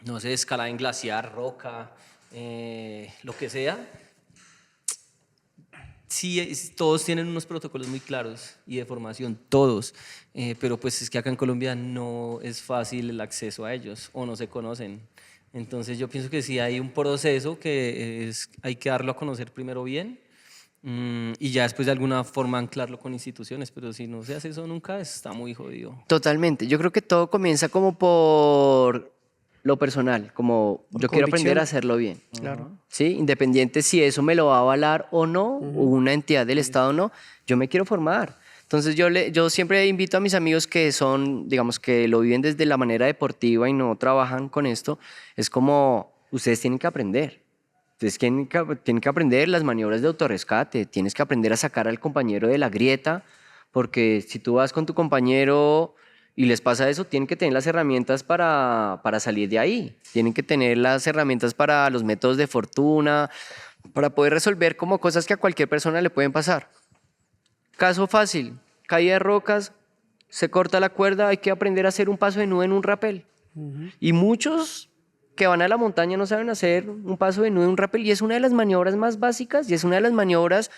no sé, escalada en glaciar, roca, lo que sea, sí, todos tienen unos protocolos muy claros y de formación, todos, pero pues es que acá en Colombia no es fácil el acceso a ellos o no se conocen. Entonces yo pienso que sí hay un proceso que hay que darlo a conocer primero bien, y ya después de alguna forma anclarlo con instituciones, pero si no se hace eso nunca está muy jodido. Totalmente. Yo creo que todo comienza como por lo personal, como Por yo quiero aprender convicción. a hacerlo bien. Claro. ¿Sí? Independiente si eso me lo va a avalar o no, o una entidad del Estado o no, yo me quiero formar. Entonces yo siempre invito a mis amigos que son, digamos, que lo viven desde la manera deportiva y no trabajan con esto, es como, ustedes tienen que aprender. Ustedes tienen que aprender las maniobras de autorrescate, tienes que aprender a sacar al compañero de la grieta, porque si tú vas con tu compañero y les pasa eso, tienen que tener las herramientas para salir de ahí, tienen que tener las herramientas para los métodos de fortuna, para poder resolver como cosas que a cualquier persona le pueden pasar. Caso fácil, caída de rocas, se corta la cuerda, hay que aprender a hacer un paso de nudo en un rapel. Y muchos que van a la montaña no saben hacer un paso de nudo en un rappel, y es una de las maniobras más básicas y es una de las maniobras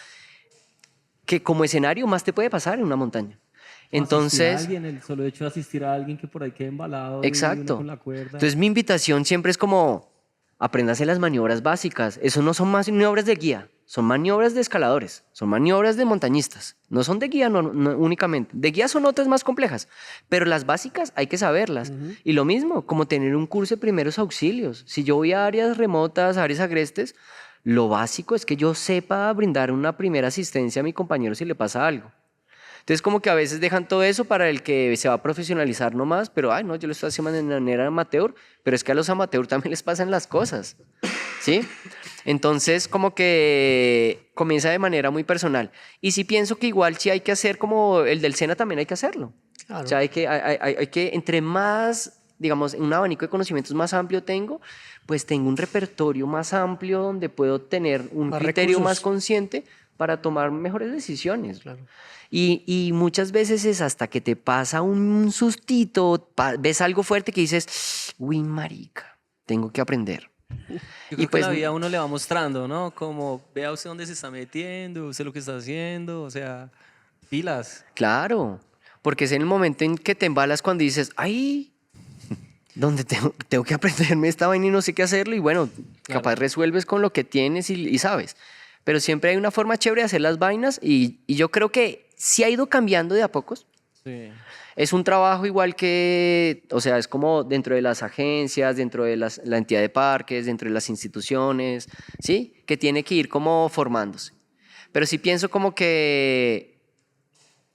que como escenario más te puede pasar en una montaña. Entonces, Asistir a alguien, el solo hecho de asistir a alguien que por ahí quede embalado y uno exacto. con la cuerda. Entonces mi invitación siempre es como, apréndase las maniobras básicas. Eso no son maniobras de guía, son maniobras de escaladores, son maniobras de montañistas. No son de guía no únicamente. De guía son otras más complejas, pero las básicas hay que saberlas. Y lo mismo, como tener un curso de primeros auxilios. Si yo voy a áreas remotas, a áreas agrestes, lo básico es que yo sepa brindar una primera asistencia a mi compañero si le pasa algo. Entonces como que a veces dejan todo eso para el que se va a profesionalizar nomás, pero ay no, yo lo estoy haciendo de manera amateur, pero es que a los amateurs también les pasan las cosas, ¿sí? Entonces como que comienza de manera muy personal. Y sí pienso que igual sí hay que hacer como el del SENA también hay que hacerlo. Claro. O sea, hay que entre más, digamos, un abanico de conocimientos más amplio tengo, pues tengo un repertorio más amplio donde puedo tener un Más criterio recursos. más consciente para tomar mejores decisiones. Claro. Y muchas veces es hasta que te pasa un sustito, ves algo fuerte que dices, uy, marica, tengo que aprender. Yo Y creo que pues- la vida a uno le va mostrando, ¿no? Como vea usted dónde se está metiendo, usted lo que está haciendo, o sea, pilas. Claro, porque es en el momento en que te embalas cuando dices, ay, donde tengo que aprenderme esta vaina y no sé qué hacerlo, y bueno, capaz resuelves con lo que tienes y sabes. Pero siempre hay una forma chévere de hacer las vainas y yo creo que sí ha ido cambiando de a pocos. Sí. Es un trabajo igual que, o sea, es como dentro de las agencias, dentro de la entidad de parques, dentro de las instituciones, ¿sí? Que tiene que ir como formándose. Pero sí pienso como que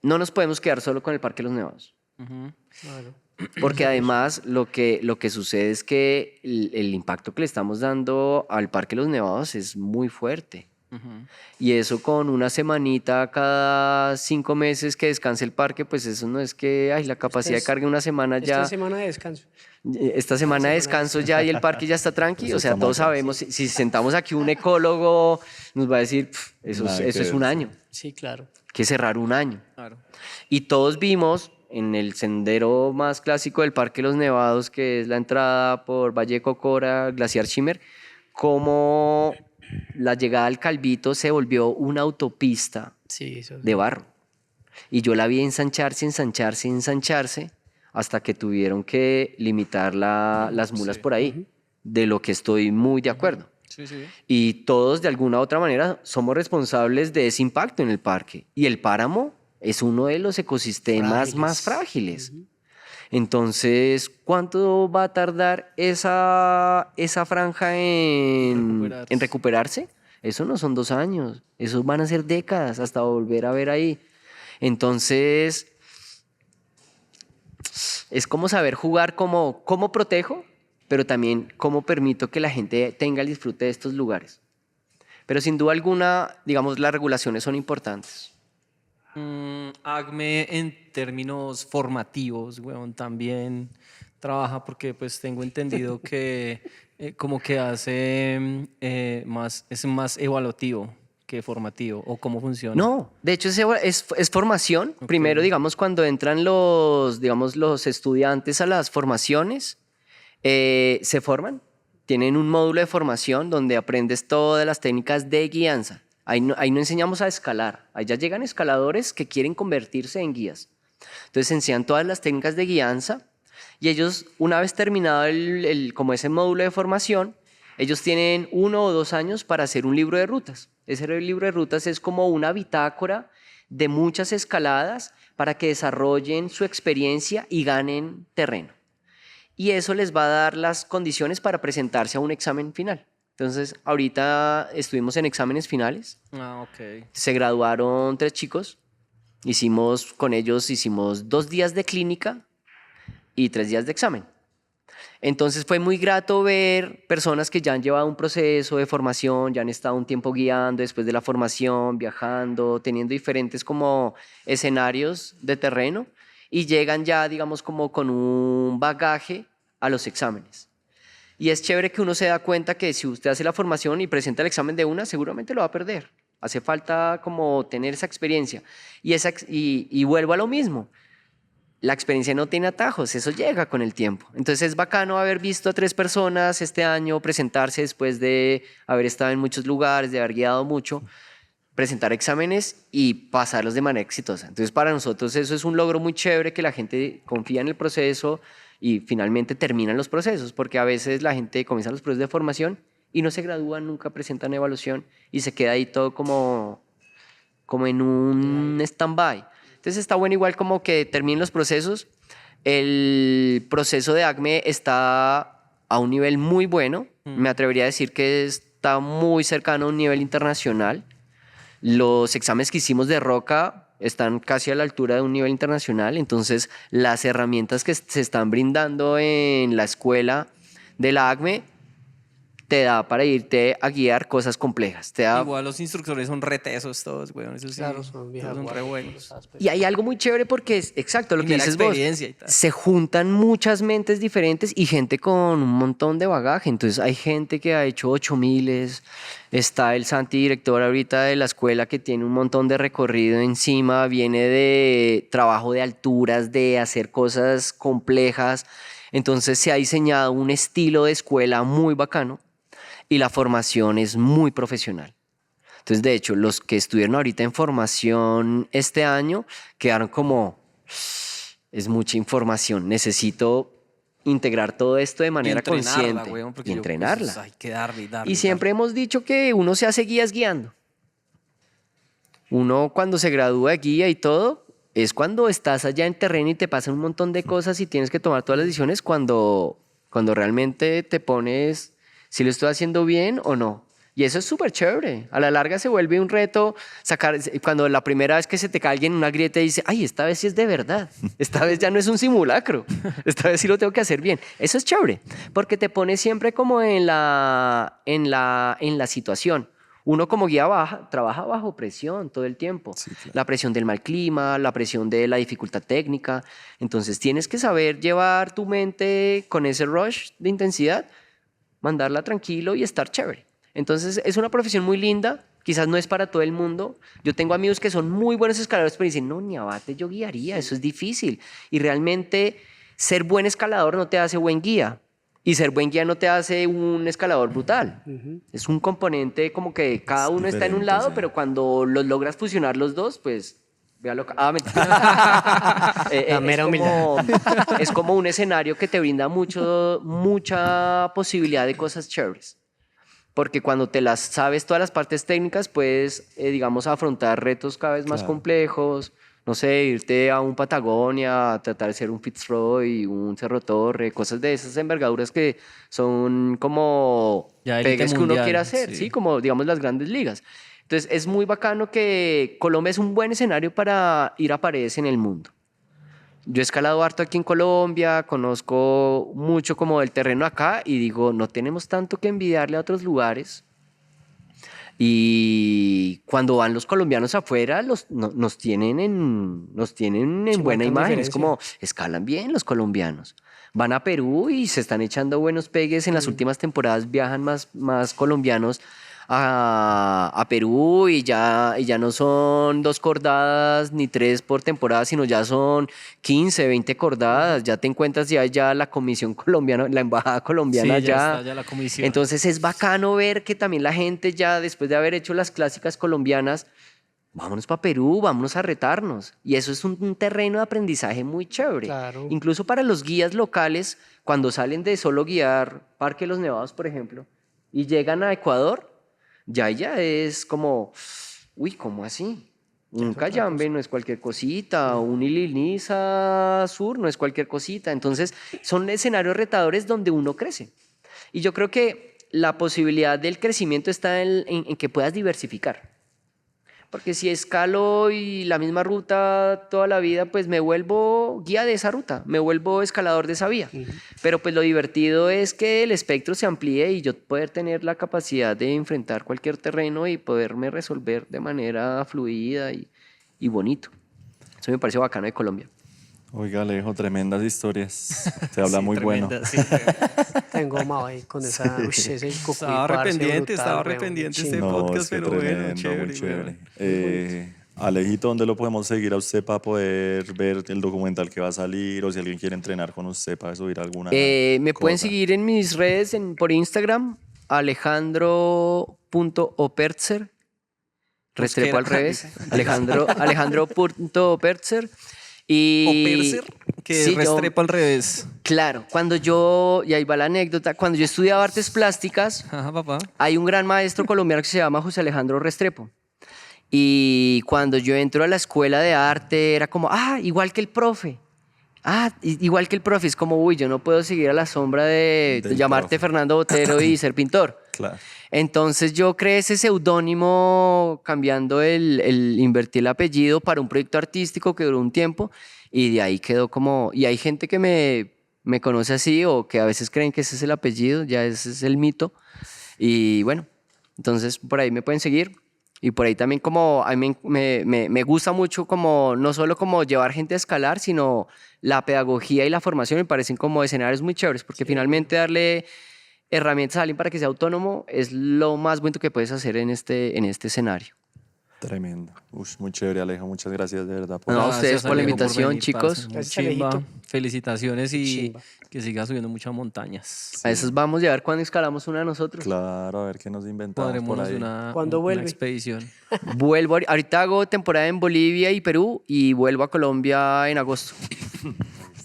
no nos podemos quedar solo con el Parque de los Nevados. Ujú. Claro. Porque además lo que sucede es que el impacto que le estamos dando al Parque de los Nevados es muy fuerte. Ujú. Y eso con una semanita cada 5 meses que descanse el parque, pues eso no es que ay, la capacidad de carga una semana Esta ya, semana de descanso. esta semana de descanso ya y el parque ya está tranquilo. O sea, como todos acá. sabemos, si sentamos aquí un ecólogo, nos va a decir, "Pf, Nada que eso es ver, un sí. año, Sí, claro. hay que cerrar un año. Claro. Y todos vimos en el sendero más clásico del Parque de los Nevados, que es la entrada por Valle de Cocora, Glaciar Schimmer, cómo la llegada al Calvito se volvió una autopista Sí, eso de barro. Y yo la vi ensancharse, ensancharse, ensancharse, hasta que tuvieron que limitar las mulas por ahí, de lo que estoy muy de acuerdo. Sí, sí. Y todos de alguna u otra manera somos responsables de ese impacto en el parque. Y el páramo es uno de los ecosistemas más frágiles. Entonces, ¿cuánto va a tardar esa franja en recuperarse? Eso no son 2 años, eso van a ser décadas hasta volver a ver ahí. Entonces, es como saber jugar cómo protejo, pero también cómo permito que la gente tenga el disfrute de estos lugares. Pero sin duda alguna, digamos, las regulaciones son importantes. ACME en términos formativos, weón, también trabaja porque pues tengo entendido que como que hace es más evaluativo que formativo, o cómo funciona. No, de hecho es formación. Ok. Primero, digamos, cuando entran los estudiantes a las formaciones, se forman, tienen un módulo de formación donde aprendes todas las técnicas de guianza. Ahí no enseñamos a escalar, ahí ya llegan escaladores que quieren convertirse en guías. Entonces enseñan todas las técnicas de guianza y ellos, una vez terminado como ese módulo de formación, ellos tienen 1 o 2 años para hacer un libro de rutas. Ese libro de rutas es como una bitácora de muchas escaladas para que desarrollen su experiencia y ganen terreno. Y eso les va a dar las condiciones para presentarse a un examen final. Entonces, ahorita estuvimos en exámenes finales. Ah, ok. Se graduaron 3 chicos. Con ellos hicimos 2 días de clínica y 3 días de examen. Entonces fue muy grato ver personas que ya han llevado un proceso de formación, ya han estado un tiempo guiando después de la formación, viajando, teniendo diferentes como escenarios de terreno y llegan ya, digamos, como con un bagaje a los exámenes. Y es chévere que uno se da cuenta que si usted hace la formación y presenta el examen de una, seguramente lo va a perder. Hace falta como tener esa experiencia. Y vuelvo a lo mismo. La experiencia no tiene atajos, eso llega con el tiempo. Entonces es bacano haber visto a 3 personas este año presentarse después de haber estado en muchos lugares, de haber guiado mucho, presentar exámenes y pasarlos de manera exitosa. Entonces para nosotros eso es un logro muy chévere, que la gente confía en el proceso y finalmente terminan los procesos, porque a veces la gente comienza los procesos de formación y no se gradúan, nunca presentan evaluación y se queda ahí todo como en un stand-by. Entonces está bueno igual como que terminen los procesos. El proceso de ACME está a un nivel muy bueno. Me atrevería a decir que está muy cercano a un nivel internacional. Los exámenes que hicimos de roca están casi a la altura de un nivel internacional, entonces las herramientas que se están brindando en la escuela de la ACME te da para irte a guiar cosas complejas. Igual los instructores son retesos todos, weón. Eso sí, Claro, son viejas todos son re guardias, buenos. los ásperos. Y hay algo muy chévere porque es exacto lo que Primera dices vos. experiencia y tal. Se juntan muchas mentes diferentes y gente con un montón de bagaje. Entonces hay gente que ha hecho 8000, está el Santi, director ahorita de la escuela, que tiene un montón de recorrido encima, viene de trabajo de alturas, de hacer cosas complejas. Entonces se ha diseñado un estilo de escuela muy bacano y la formación es muy profesional. Entonces, de hecho, los que estuvieron ahorita en formación este año quedaron como, es mucha información, necesito integrar todo esto de manera consciente weón, porque y yo, pues, entrenarla. hay que darle y darle. Y siempre hemos dicho que uno se hace guías guiando. Uno cuando se gradúa de guía y todo, es cuando estás allá en terreno y te pasan un montón de cosas y tienes que tomar todas las decisiones cuando realmente te pones si lo estoy haciendo bien o no. Y eso es súper chévere. A la larga se vuelve un reto sacar, cuando la primera vez que se te cae alguien en una grieta y dice, ay, esta vez sí es de verdad. Esta vez ya no es un simulacro. Esta vez sí lo tengo que hacer bien. Eso es chévere, porque te pone siempre como en la situación. Uno como guía trabaja bajo presión todo el tiempo. Sí, claro. La presión del mal clima, la presión de la dificultad técnica. Entonces tienes que saber llevar tu mente con ese rush de intensidad, mandarla tranquilo y estar chévere. Entonces es una profesión muy linda, quizás no es para todo el mundo. Yo tengo amigos que son muy buenos escaladores, pero dicen, no, ni abate yo guiaría, eso es difícil. Y realmente ser buen escalador no te hace buen guía. Y ser buen guía no te hace un escalador brutal. Es un componente como que cada uno está en un diferente, lado, sí. pero cuando los logras fusionar los dos, pues véalo. Mentira. La mera Es como un escenario que te brinda mucha posibilidad de cosas chéveres. Porque cuando te las sabes todas las partes técnicas, puedes, digamos, afrontar retos cada vez más Claro. complejos. No sé, irte a un Patagonia, a tratar de ser un Fitzroy, un Cerro Torre, cosas de esas envergaduras que son como Ya élite pegues que uno mundial, quiere hacer, sí. ¿sí? Como, digamos, las grandes ligas. Entonces, es muy bacano que Colombia es un buen escenario para ir a paredes en el mundo. Yo he escalado harto aquí en Colombia, conozco mucho como del terreno acá y digo, no tenemos tanto que envidiarle a otros lugares. Y cuando van los colombianos afuera, nos tienen en Sí, buena marcan imagen. Es diferencia. como, escalan bien los colombianos. Van a Perú y se están echando buenos pegues. En las últimas temporadas viajan más colombianos a Perú y ya no son 2 cordadas ni 3 por temporada, sino ya son 15, 20 cordadas. Ya te encuentras ya la comisión colombiana, la embajada colombiana Sí, ya está, ya la comisión. Entonces es bacano ver que también la gente ya después de haber hecho las clásicas colombianas, vámonos para Perú, vámonos a retarnos. Y eso es un terreno de aprendizaje muy chévere. Claro. Incluso para los guías locales, cuando salen de solo guiar Parque de los Nevados, por ejemplo, y llegan a Ecuador, ya es como, uy, ¿cómo así? Un Cayambe no es cualquier cosita, un Iliniza Sur no es cualquier cosita. Entonces, son escenarios retadores donde uno crece. Y yo creo que la posibilidad del crecimiento está en que puedas diversificar. Porque si escalo y la misma ruta toda la vida, pues me vuelvo guía de esa ruta, me vuelvo escalador de esa vía. Pero pues lo divertido es que el espectro se amplíe y yo poder tener la capacidad de enfrentar cualquier terreno y poderme resolver de manera fluida y bonito. Eso me parece bacano de Colombia. Oiga, Alejo, tremendas historias. Se habla Sí, muy bueno. tremenda, sí. Tengo mao ahí con esa. Uy, ese cocuy, Estaba parce, arrependiente, brutal, estaba weón, arrependiente chimba. este No, podcast, es que pero bueno, tremendo, chévere. muy chévere. weón. Alejito, ¿dónde lo podemos seguir a usted para poder ver el documental que va a salir? O si alguien quiere entrenar con usted para subir alguna Me pueden cosa. seguir en mis redes por Instagram, alejandro.opertzer. Restrepo al revés. Alejandro.opertzer. Y O Perser, que sí, restrepa al revés. Claro, y ahí va la anécdota, cuando yo estudiaba artes plásticas, Ajá, papá. hay un gran maestro colombiano que se llama José Alejandro Restrepo. Y cuando yo entro a la escuela de arte, era como, igual que el profe. Igual que el profe. Es como, uy, yo no puedo seguir a la sombra de Del llamarte profe. Fernando Botero y ser pintor. Claro. Entonces yo creé ese seudónimo cambiando invertí el apellido para un proyecto artístico que duró un tiempo y de ahí quedó como, y hay gente que me conoce así o que a veces creen que ese es el apellido, ya ese es el mito. Y bueno, entonces por ahí me pueden seguir. Y por ahí también como a mí me gusta mucho como no solo como llevar gente a escalar, sino la pedagogía y la formación me parecen como escenarios muy chéveres, porque finalmente darle herramientas a alguien para que sea autónomo es lo más bonito que puedes hacer en este escenario. Tremendo. Ush, muy chévere, Alejo. Muchas gracias de verdad por No, a Gracias, ustedes por la Alejo, invitación, venir, chicos. parce. Muy Gracias, chimba. Alejito. Felicitaciones y Chimba. que sigas subiendo muchas montañas. A esos vamos a ver cuándo escalamos una de nosotros. Claro, a ver qué nos inventamos por Cuadrémonos ahí. ¿Cuándo una vuelve? expedición. Vuelvo, ahorita hago temporada en Bolivia y Perú y vuelvo a Colombia en agosto.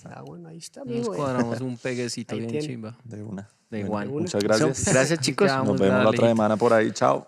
Ah, bueno, ahí está, Nos amigo. cuadramos un peguecito Ahí bien tiene. chimba. De una. De Bueno, igual. muchas gracias. Gracias, chicos. Quedamos, Nos vemos la otra Alejito. semana por ahí. Chao.